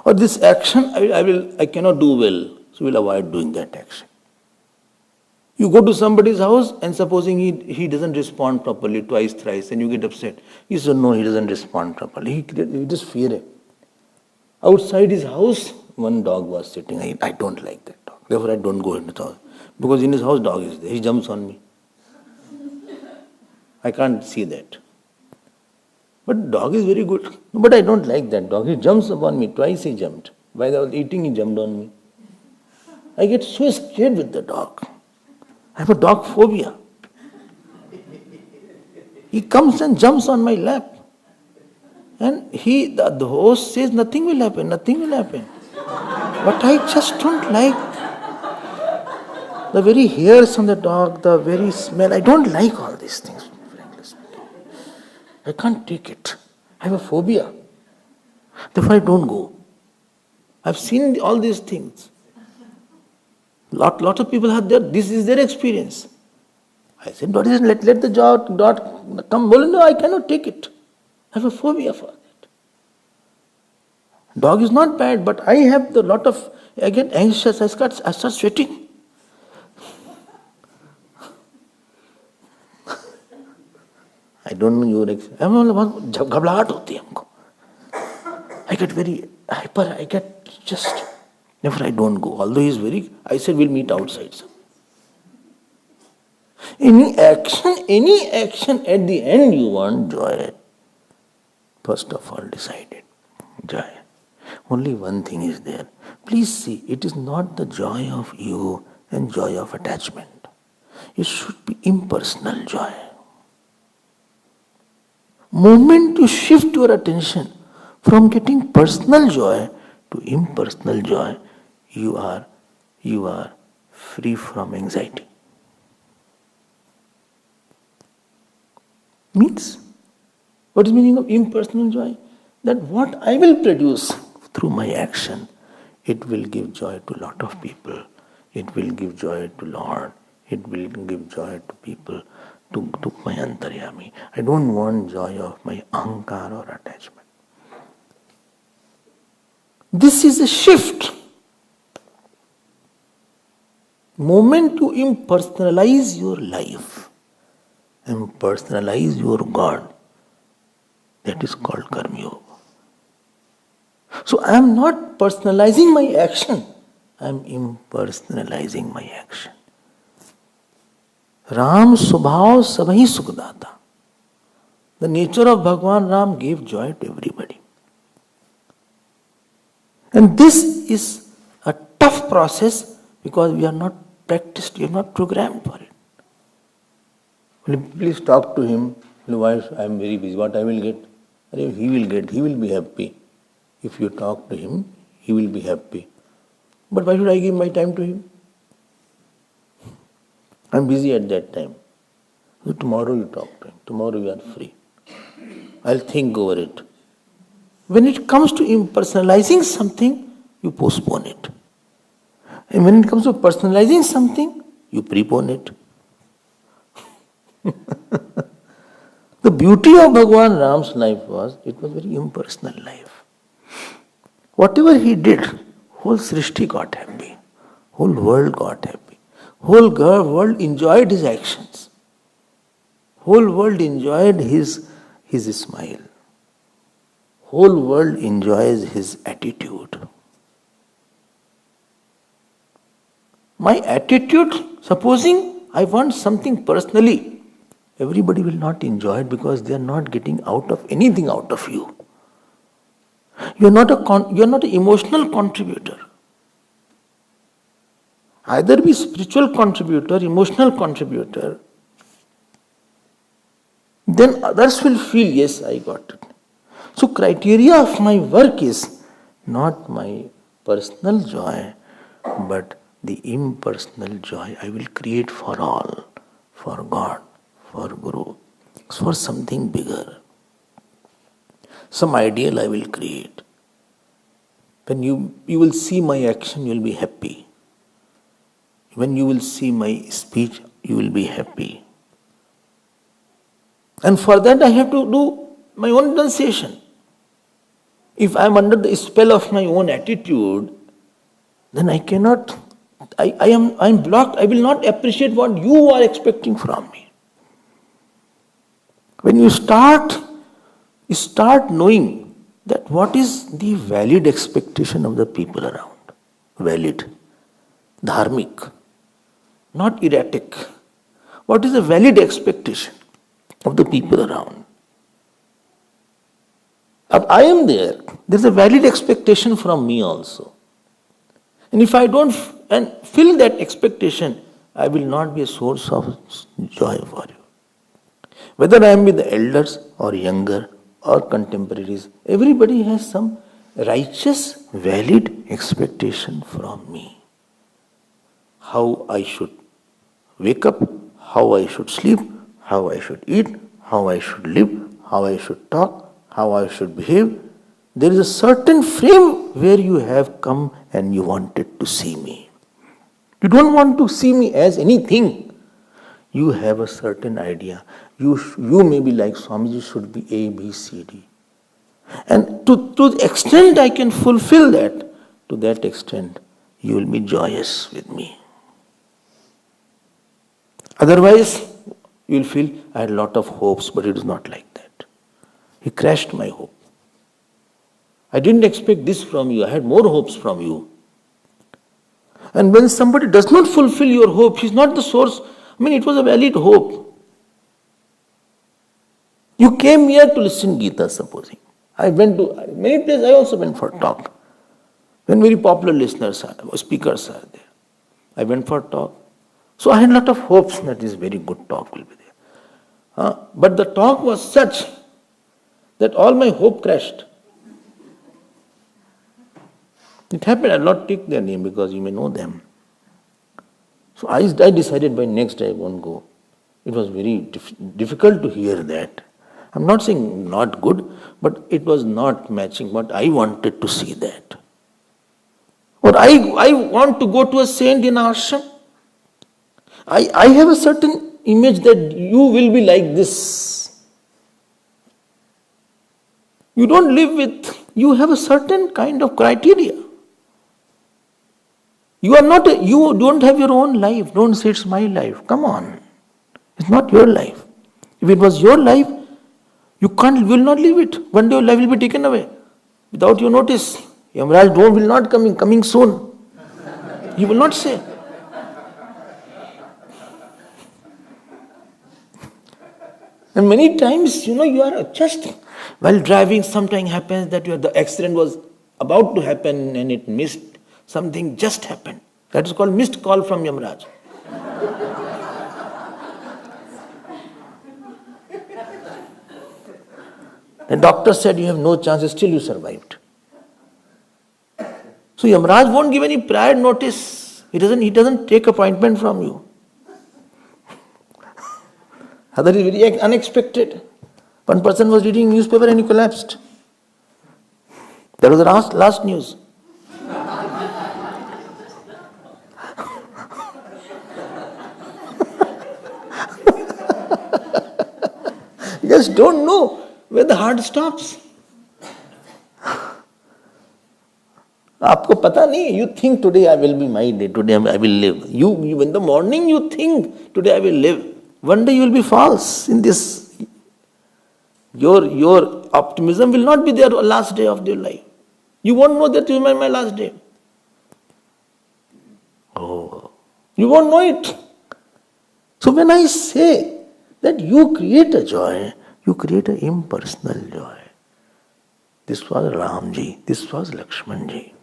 Or this action, I cannot do well, so we'll avoid doing that action. You go to somebody's house and supposing he doesn't respond properly twice, thrice, and you get upset. You say, no, he doesn't respond properly. He just fear it. Outside his house, one dog was sitting. I don't like that dog. Therefore, I don't go into the house. Because in his house, dog is there. He jumps on me. I can't see that. But dog is very good. But I don't like that dog. He jumps upon me. Twice he jumped. While I was eating, he jumped on me. I get so scared with the dog. I have a dog phobia. He comes and jumps on my lap. And the host says, nothing will happen, nothing will happen. But I just don't like the very hairs on the dog, the very smell. I don't like all these things, frankly speaking. I can't take it. I have a phobia. Therefore I don't go. I've seen all these things. Lot of people have this is their experience. I said, let the dog come. Well, no, I cannot take it. I have a phobia for that. Dog is not bad, but I have I get anxious, I start sweating. I don't know your experience. I get very hyper, Therefore I don't go. Although I said we'll meet outside. Any action at the end you want joy. First of all decided. Joy. Only one thing is there. Please see, it is not the joy of ego and joy of attachment. It should be impersonal joy. Moment you shift your attention from getting personal joy to impersonal joy, you are free from anxiety. Means, what is the meaning of impersonal joy? That what I will produce through my action, it will give joy to a lot of people. It will give joy to Lord. It will give joy to people, to my antaryami. I don't want joy of my ahankar or attachment. This is a shift. Moment to impersonalize your life, impersonalize your God, that is called Karma Yoga. So I am not personalizing my action, I am impersonalizing my action. Ram Subhav Sabhi Sukhdata. The nature of Bhagwan Ram gave joy to everybody. And this is a tough process because we are not practiced, we are not programmed for it. Will you please talk to him? Why I am very busy. What I will get? He will be happy. If you talk to him, he will be happy. But why should I give my time to him? I am busy at that time. So tomorrow you talk to him. Tomorrow you are free. I'll think over it. When it comes to impersonalizing something, you postpone it. And when it comes to personalizing something, you prepone it. The beauty of Bhagwan Ram's life was, it was very impersonal life. Whatever he did, whole Srishti got happy. Whole world got happy. Whole world enjoyed his actions. Whole world enjoyed his smile. Whole world enjoys his attitude. My attitude, supposing I want something personally, everybody will not enjoy it because they are not getting anything out of you. You are not an emotional contributor. Either be spiritual contributor, emotional contributor, then others will feel, yes, I got it. So criteria of my work is not my personal joy, but the impersonal joy I will create for all, for God, for Guru, for something bigger. Some ideal I will create. When you will see my action, you will be happy. When you will see my speech, you will be happy. And for that I have to do my own renunciation. If I am under the spell of my own attitude, then I cannot, I am blocked. I will not appreciate what you are expecting from me. When you start knowing that what is the valid expectation of the people around. Valid. Dharmic. Not erratic. What is the valid expectation of the people around? If I am there is a valid expectation from me also. And if I don't fill that expectation, I will not be a source of joy for you. Whether I am with the elders or younger or contemporaries, everybody has some righteous, valid expectation from me. How I should wake up, how I should sleep, how I should eat, how I should live, how I should talk, how I should behave. There is a certain frame where you have come and you wanted to see me. You don't want to see me as anything. You have a certain idea. You may be like Swamiji should be A, B, C, D. And to the extent I can fulfill that, to that extent, you will be joyous with me. Otherwise, you will feel, I had a lot of hopes, but it is not like that. He crashed my hope. I didn't expect this from you. I had more hopes from you. And when somebody does not fulfill your hope, he's not the source. It was a valid hope. You came here to listen Gita, supposing. I went to many places, I also went for talk. When very popular speakers are there. I went for talk. So I had a lot of hopes that this very good talk will be there. But the talk was such that all my hope crashed. It happened, I will not take their name because you may know them. So I decided by next day I won't go. It was very difficult to hear that. I'm not saying not good, but it was not matching what I wanted to see that. Or I want to go to a saint in ashram. I have a certain image that you will be like this. You don't live with, you have a certain kind of criteria. You don't have your own life. Don't say it's my life. Come on. It's not your life. If it was your life, you will not live it. One day your life will be taken away without your notice. Yamraj will not coming soon. You will not say. And many times, you are just while driving, something happens that the accident was about to happen and it missed. Something just happened. That is called missed call from Yamraj. The doctor said you have no chance, still you survived. So Yamraj won't give any prior notice. He doesn't take appointment from you. Other is very unexpected. One person was reading newspaper and he collapsed. That was the last news. You just don't know where the heart stops. आपको पता नहीं, you think today I will be my day, today I will live. You in the morning you think today I will live. One day you will be false in this. Your optimism will not be there last day of your life. You won't know that you are my last day. Oh, you won't know it. So when I say that you create a joy, you create an impersonal joy. This was Ramji, this was Lakshmanji.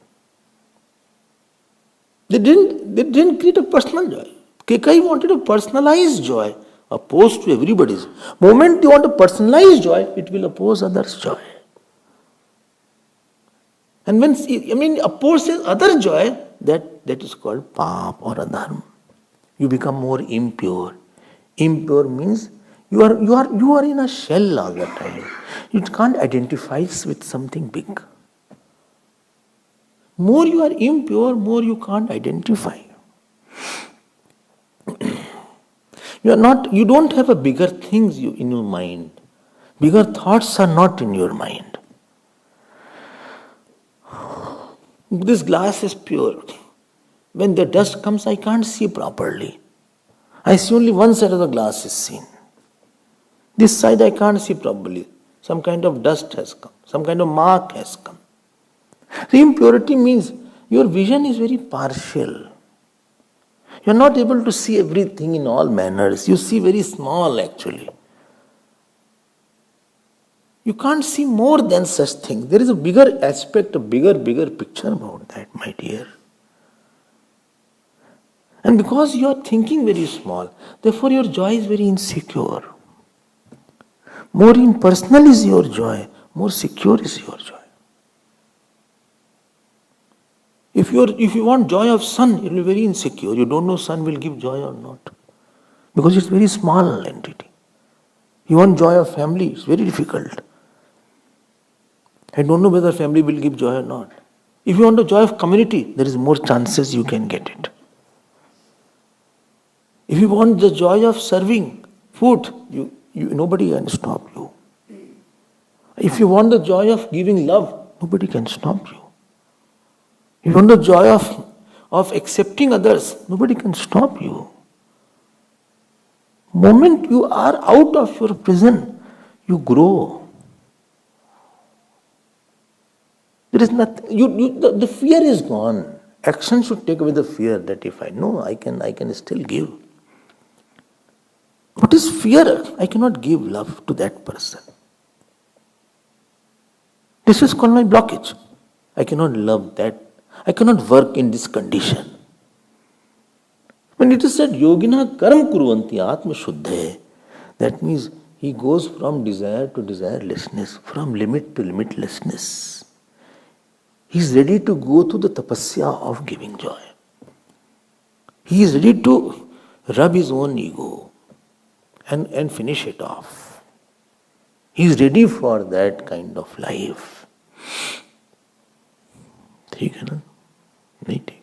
They didn't create a personal joy. Kekai wanted a personalized joy, opposed to everybody's. Moment you want a personalized joy, it will oppose others' joy. And when opposes other joy, that is called pap or adharma. You become more impure. Impure means you are in a shell all the time. You can't identify with something big. More you are impure, more you can't identify. You don't have a bigger things in your mind. Bigger thoughts are not in your mind. This glass is pure. When the dust comes, I can't see properly. I see only one side of the glass is seen. This side I can't see properly. Some kind of dust has come. Some kind of mark has come. The impurity means your vision is very partial. You are not able to see everything in all manners. You see very small actually. You can't see more than such things. There is a bigger aspect, a bigger picture about that, my dear. And because you are thinking very small, therefore your joy is very insecure. More impersonal is your joy, more secure is your joy. If you want joy of sun, it will be very insecure. You don't know sun will give joy or not. Because it's very small entity. You want joy of family, it's very difficult. I don't know whether family will give joy or not. If you want the joy of community, there is more chances you can get it. If you want the joy of serving food, nobody can stop you. If you want the joy of giving love, nobody can stop you. If you want the joy of accepting others, nobody can stop you. Moment you are out of your prison, you grow. There is nothing. The fear is gone. Action should take away the fear that if I know, I can still give. What is fear? I cannot give love to that person. This is called my blockage. I cannot love that. I cannot work in this condition. When it is said yogina karam kurvanti atma shuddhe, that means he goes from desire to desirelessness, from limit to limitlessness. He is ready to go to the tapasya of giving joy. He is ready to rub his own ego and finish it off. He is ready for that kind of life. ठीक है ना? नहीं ठीक.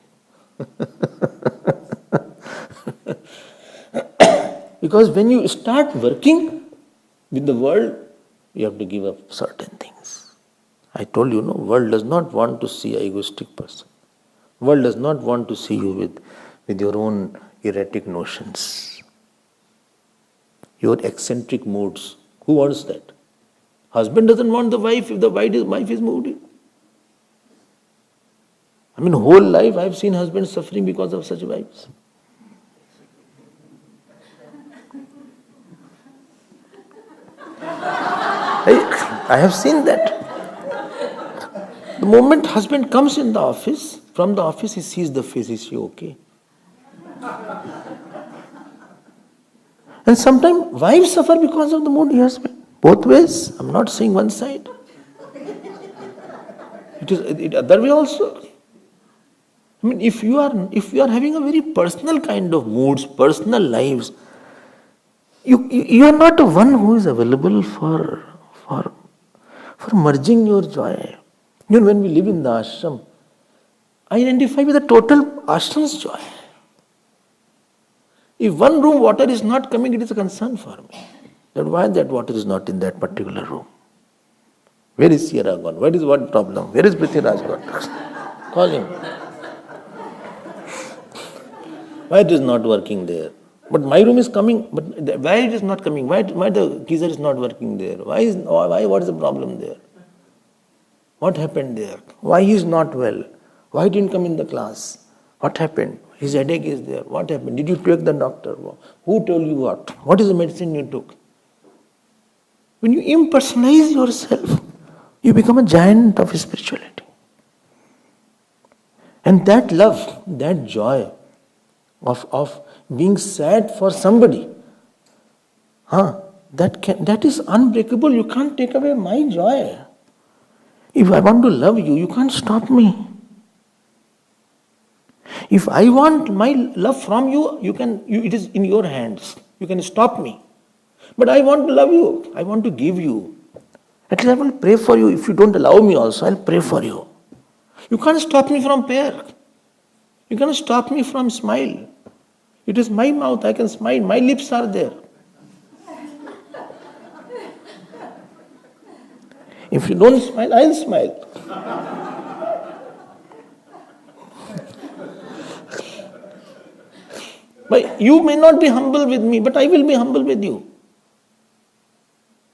Because when you start working with the world, you have to give up certain things. I told you, no, world does not want to see an egoistic person. World does not want to see you with your own erratic notions, your eccentric moods. Who wants that? Husband doesn't want the wife if the wife is moody. Whole life I have seen husbands suffering because of such wives. I have seen that. The moment husband comes in the office, from the office he sees the face, is she okay? And sometimes wives suffer because of the moody husband. Both ways. I'm not saying one side. It is other way also. I mean, if you are having a very personal kind of moods, personal lives, you are not the one who is available for merging your joy. You know, when we live in the ashram, I identify with the total ashram's joy. If one room water is not coming, it is a concern for me. That why that water is not in that particular room? Where is Sierra gone? What is what problem? Where is Prithviraj gone? Call him. Why it is not working there? But my room is coming. But why it is not coming? Why the geyser is not working there? Why what is the problem there? What happened there? Why he is not well? Why didn't come in the class? What happened? His headache is there. What happened? Did you take the doctor? Who told you what? What is the medicine you took? When you impersonalize yourself, you become a giant of spirituality. And that love, that joy of being sad for somebody, that is unbreakable. You can't take away my joy. If I want to love you, you can't stop me. If I want my love from you, it is in your hands. You can stop me. But I want to love you. I want to give you. At least I will pray for you. If you don't allow me also, I'll pray for you. You can't stop me from prayer. You can't stop me from smile. It is my mouth, I can smile. My lips are there. If you don't smile, I'll smile. But you may not be humble with me, but I will be humble with you.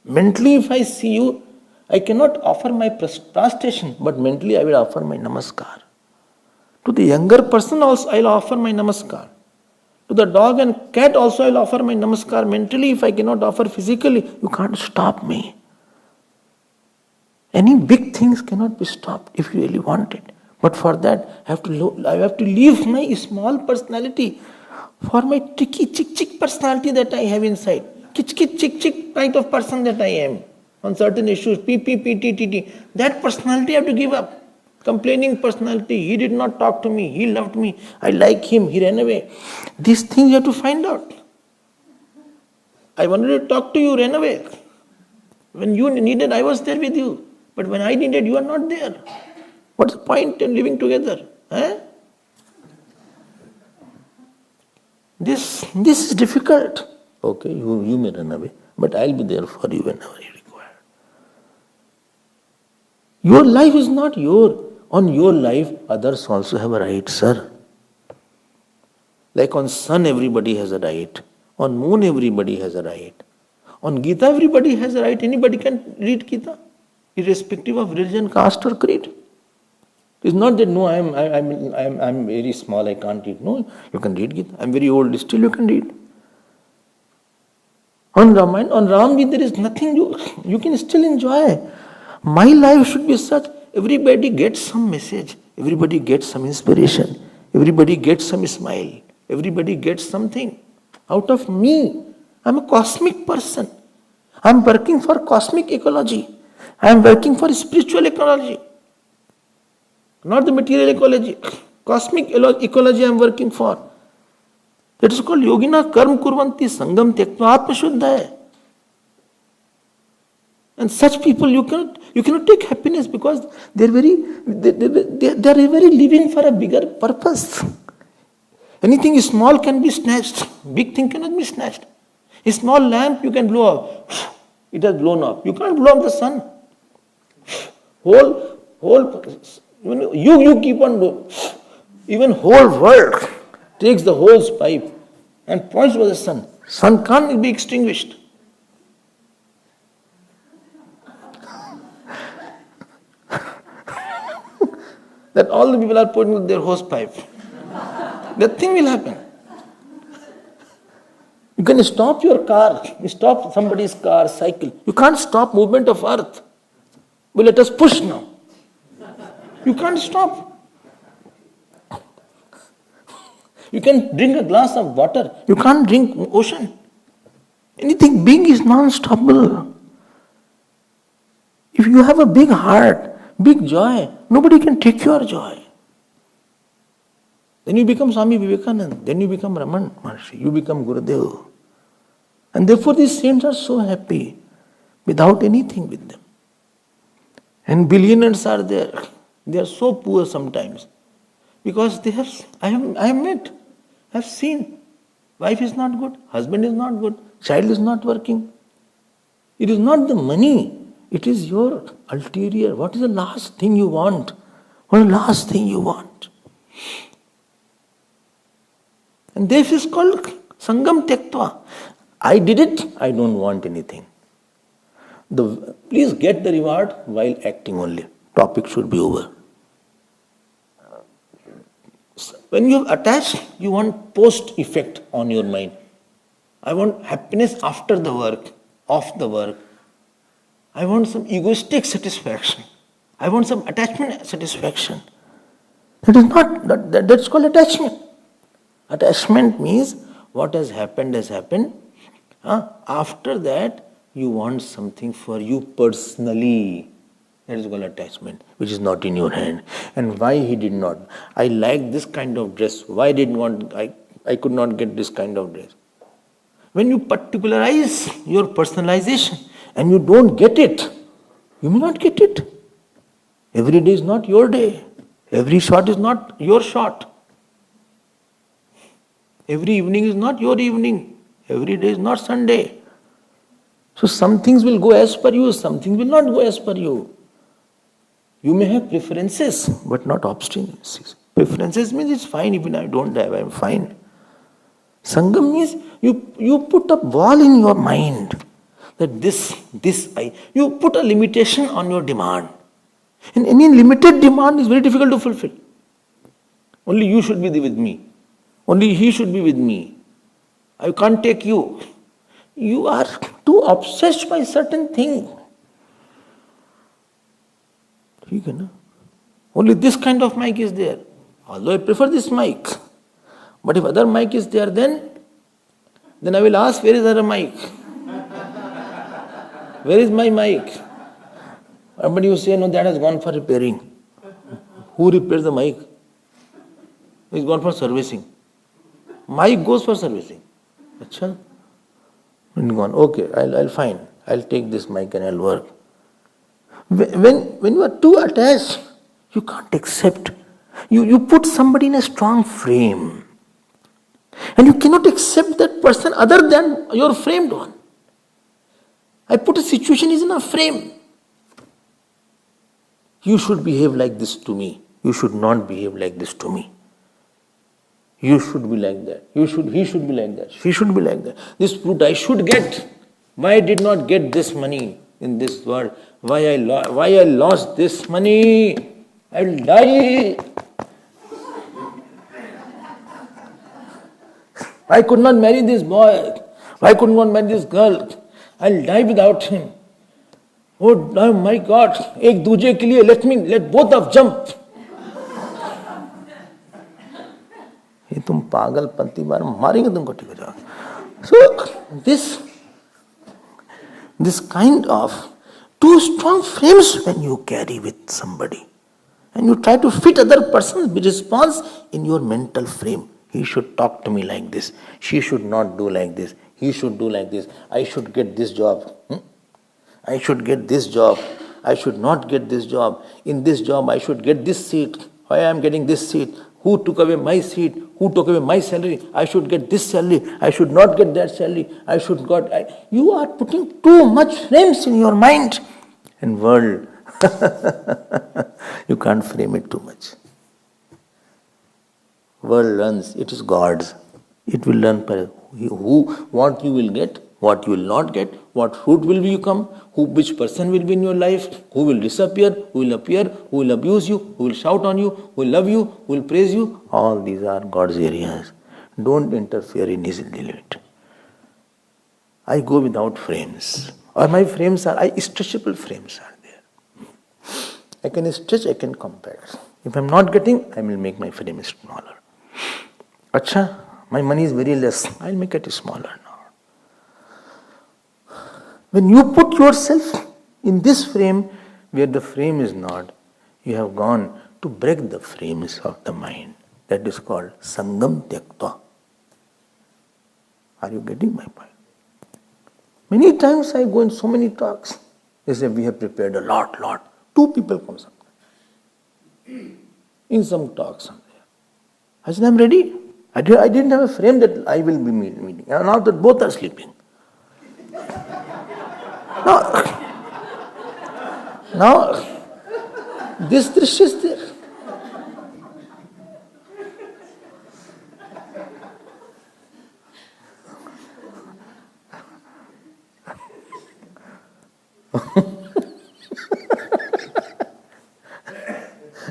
Mentally, if I see you, I cannot offer my prostration, but mentally I will offer my namaskar. To the younger person also, I will offer my namaskar. To the dog and cat also, I will offer my namaskar. Mentally, if I cannot offer physically, you can't stop me. Any big things cannot be stopped if you really want it. But for that, I have to leave my small personality for my tricky, chick personality that I have inside. Chick kind of person that I am. On certain issues, P. That personality I have to give up. Complaining personality, he did not talk to me, he loved me, I like him, he ran away. These things you have to find out. I wanted to talk to you, ran away. When you needed, I was there with you. But when I needed, you are not there. What's the point in living together? This is difficult. Okay, you may run away, but I'll be there for you whenever you require. Your life is not your. On your life, others also have a right, sir. Like on sun, everybody has a right. On moon, everybody has a right. On Gita, everybody has a right. Anybody can read Gita, irrespective of religion, caste, or creed. It's not that no, I'm very small, I can't read. No, you can read Gita. I'm very old, still you can read. On Ramayana, on Ramji, there is nothing you can still enjoy. My life should be such. Everybody gets some message. Everybody gets some inspiration. Everybody gets some smile. Everybody gets something out of me. I'm a cosmic person. I'm working for cosmic ecology. I'm working for spiritual ecology. Not the material ecology. Cosmic ecology I'm working for. That is called yogina karm kurvanti sangam tyaktva atma shuddhaya. And such people you cannot take happiness because they are very living for a bigger purpose. Anything small can be snatched. Big thing cannot be snatched. A small lamp you can blow up. It has blown up. You can't blow up the sun. You keep on doing. Even whole world takes the hose pipe and points to the sun. Sun can't be extinguished. That all the people are pointing with their hose pipe. Nothing will happen. You can stop your car, stop somebody's car, cycle. You can't stop movement of earth. Well, let us push now. You can't stop. You can drink a glass of water. You can't drink ocean. Anything big is non-stoppable. If you have a big heart, big joy, nobody can take your joy. Then you become Swami Vivekananda. Then you become Raman Maharshi. You become Gurudev. And therefore these saints are so happy without anything with them. And billionaires are there. They are so poor sometimes. Because I have met, I have seen. Wife is not good, husband is not good, child is not working. It is not the money, it is your ulterior. What is the last thing you want? What is the last thing you want? And this is called Sangam Tyaktva. I did it, I don't want anything. Please get the reward while acting only. Topic should be over. When you have attached, you want post effect on your mind. I want happiness after the work, off the work. I want some egoistic satisfaction. I want some attachment satisfaction. That is not, that's called attachment. Attachment means what has happened has happened. After that, you want something for you personally. That is called attachment, which is not in your hand. And why he did not? I like this kind of dress. Why did not I could not get this kind of dress? When you particularize your personalization and you don't get it, you may not get it. Every day is not your day. Every shot is not your shot. Every evening is not your evening. Every day is not Sunday. So some things will go as per you, some things will not go as per you. You may have preferences, but not obstinacies. Preferences means it's fine, even I don't have, I'm fine. Sangam means you put a wall in your mind that you put a limitation on your demand. And any limited demand is very difficult to fulfill. Only you should be with me. Only he should be with me. I can't take you. You are too obsessed by certain thing. Only this kind of mic is there. Although I prefer this mic. But if other mic is there, then I will ask, where is other mic? Where is my mic? But you say, no, that has gone for repairing. Who repairs the mic? It's gone for servicing. Mic goes for servicing. Achha? It's gone. Okay, I'll find. I'll take this mic and I'll work. When you are too attached, you can't accept. You put somebody in a strong frame. And you cannot accept that person other than your framed one. I put a situation is in a frame. You should behave like this to me. You should not behave like this to me. You should be like that. He should be like that. She should be like that. This fruit I should get. Why I did not get this money in this world? Why I lost this money? I will die. I could not marry this boy. Why could not marry this girl? I'll die without him. Oh my God! एक दूजे के लिए let both of jump. ये तुम पागलपंती मारेंगे तुमको ठीक हो जाओ. So this kind of two strong frames when you carry with somebody, and you try to fit other person's response in your mental frame. He should talk to me like this. She should not do like this. He should do like this. I should get this job. I should get this job. I should not get this job. In this job, I should get this seat. Why I am getting this seat? Who took away my seat? Who took away my salary? I should get this salary. I should not get that salary. You are putting too much frames in your mind. And world, you can't frame it too much. World learns, it is God's. It will learn what you will get, what you will not get, what fruit will you come, which person will be in your life, who will disappear, who will appear, who will abuse you, who will shout on you, who will love you, who will praise you. All these are God's areas. Don't interfere in His limit. I go without frames. Or my frames are, stretchable frames are there. I can stretch, I can compact. If I'm not getting, I will make my frame smaller. Acha, my money is very less, I'll make it smaller now. When you put yourself in this frame where the frame is not, you have gone to break the frames of the mind. That is called Sangam Tyaktva. Are you getting my point? Many times I go in so many talks. They say we have prepared a lot. 2 people come sometimes. In some talks. I said, I'm ready. I didn't have a frame that I will be meeting. Now that both are sleeping. Now this drishya is there.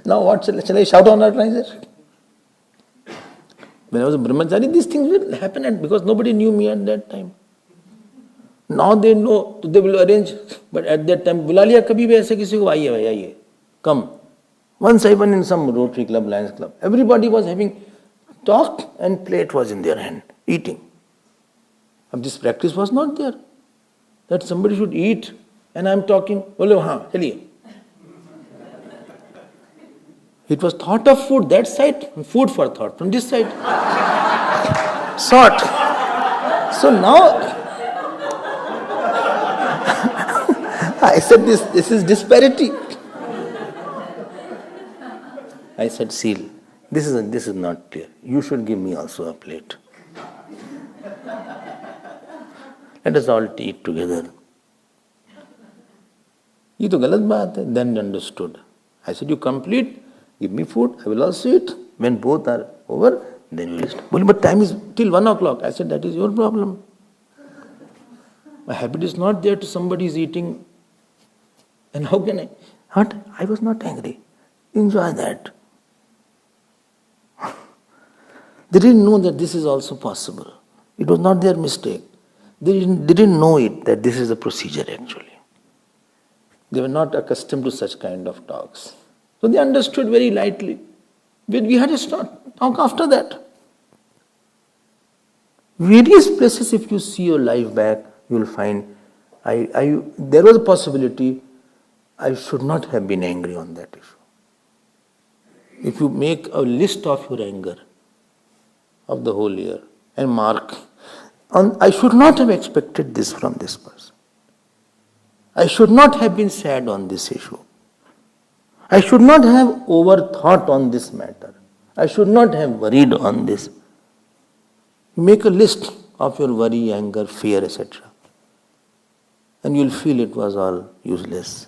Now what shall I shout on organizer? When I was a brahmachari, these things will happen because nobody knew me at that time. Now they know, they will arrange. But at that time, बुला लिया कभी भी ऐसे किसी को आइए भाई आइए, come. Once I went in some Rotary Club, Lions Club. Everybody was having talk and plate was in their hand, eating. But this practice was not there. That somebody should eat and I am talking. बोलो हाँ चलिए. It was thought of food that side, food for thought from this side. Sort. So now I said this is disparity. I said, seal, this is not clear. You should give me also a plate. Let us all eat together. ये तो गलत बात है. Then understood. I said, you complete. Give me food, I will also eat. When both are over, then we will start. But time is till 1 o'clock. I said, that is your problem. My habit is not there to somebody is eating. And how can I? What? I was not angry. Enjoy that. They didn't know that this is also possible. It was not their mistake. They didn't know it, that this is the procedure actually. They were not accustomed to such kind of talks. So they understood very lightly. We had a talk after that. Various places, if you see your life back, you will find there was a possibility I should not have been angry on that issue. If you make a list of your anger of the whole year and mark, I should not have expected this from this person. I should not have been sad on this issue. I should not have overthought on this matter. I should not have worried on this. Make a list of your worry, anger, fear, etc. And you will feel it was all useless.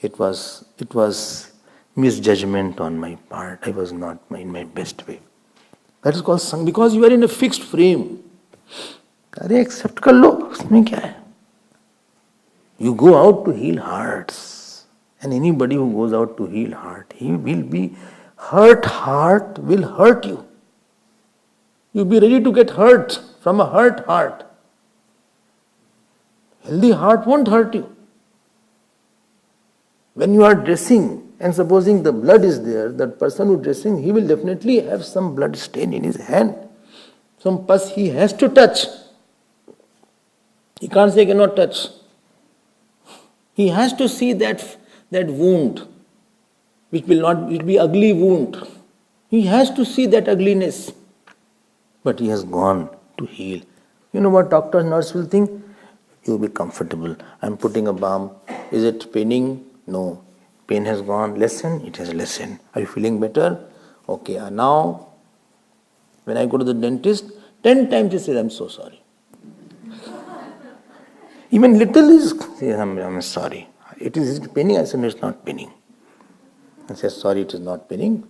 It was misjudgment on my part. I was not in my best way. That is called sang, because you are in a fixed frame. अरे accept कर लो, उसमें क्या है? You go out to heal hearts. And anybody who goes out to heal heart, he will be hurt heart will hurt you. You'll be ready to get hurt from a hurt heart. Healthy heart won't hurt you. When you are dressing and supposing the blood is there, that person who is dressing, he will definitely have some blood stain in his hand. Some pus he has to touch. He can't say he cannot touch. He has to see that wound, which will be ugly wound. He has to see that ugliness. But he has gone to heal. You know what doctor and nurse will think? You will be comfortable. I am putting a balm. Is it paining? No. Pain has gone. Lessen? It has lessened. Are you feeling better? Okay. Now, when I go to the dentist, 10 times he says, I'm so sorry. Even little is, I'm sorry. Is it paining? I said, no, it's not paining. I said, sorry, it is not paining.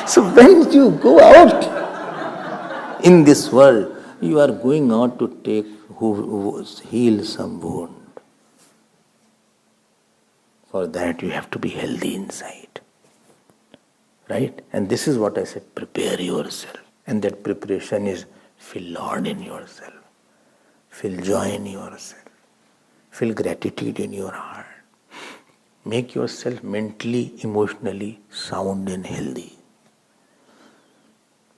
So when you go out in this world, you are going out to heal some wound. For that you have to be healthy inside. Right? And this is what I said, prepare yourself. And that preparation is feel Lord in yourself. Feel joy in yourself. Feel gratitude in your heart. Make yourself mentally, emotionally sound and healthy.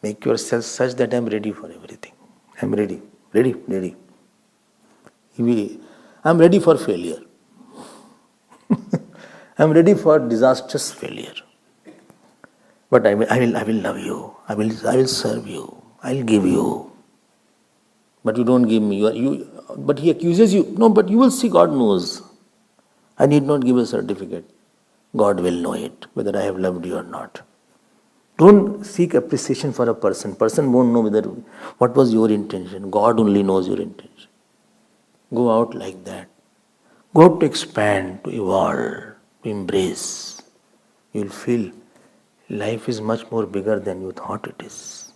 Make yourself such that I am ready for everything. I am ready. Ready. I am ready for failure. I am ready for disastrous failure. But I will love you. I will serve you. I will give you. But you don't give me. But he accuses you. No, but you will see, God knows. I need not give a certificate. God will know it, whether I have loved you or not. Don't seek appreciation for a person. Person won't know what was your intention. God only knows your intention. Go out like that. Go out to expand, to evolve, to embrace. You will feel life is much more bigger than you thought it is.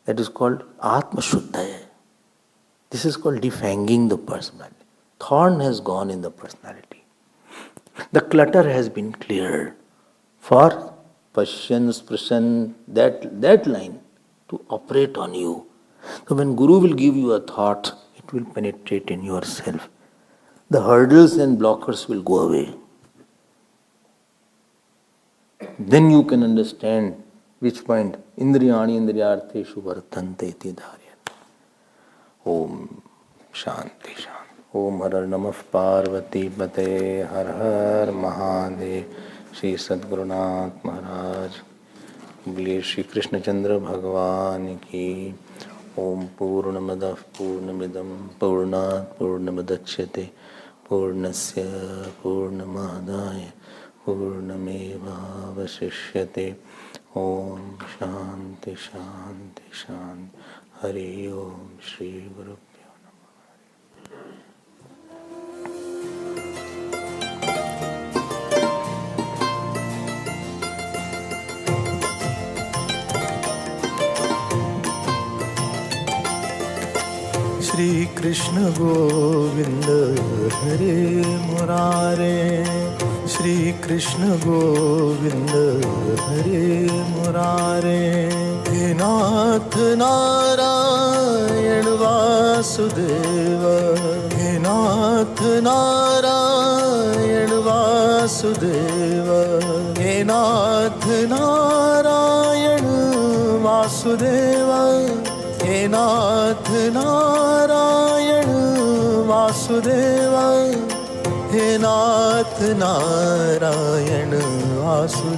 That is called Atma Shuddhaya. This is called defanging the personality. Thorn has gone in the personality. The clutter has been cleared for Pashyan, Sprashan, that line to operate on you. So when Guru will give you a thought, it will penetrate in yourself. The hurdles and blockers will go away. Then you can understand which point Indriyani Indriyartheshu Vartante iti dharyan. Om Shanti Shanti. Om Har Har Namah Parvati Pate Har Har Mahadev. Shri Sadgurunath Maharaj. बोलिए श्री कृष्ण चंद्र भगवान की. ओम पूर्णमदः पूर्णमिदं पूर्णात् पूर्णमुदच्यते पूर्णस्य पूर्णमादाय पूर्णमेवावशिष्यते. ओम शांति शांति शांति. हरि ओम श्री गुरुभ्यो नमः. श्री कृष्ण गोविंद हरे मुरारे. श्री कृष्ण गोविंद हरे मुरारे. हे नाथ नारायण वासुदेव. हे नाथ नारायण वासुदेव. हे नाथ नारायण वासुदेव. हे नाथ नारायण वासुदेव. हे नाथ नारायण वासुदेव.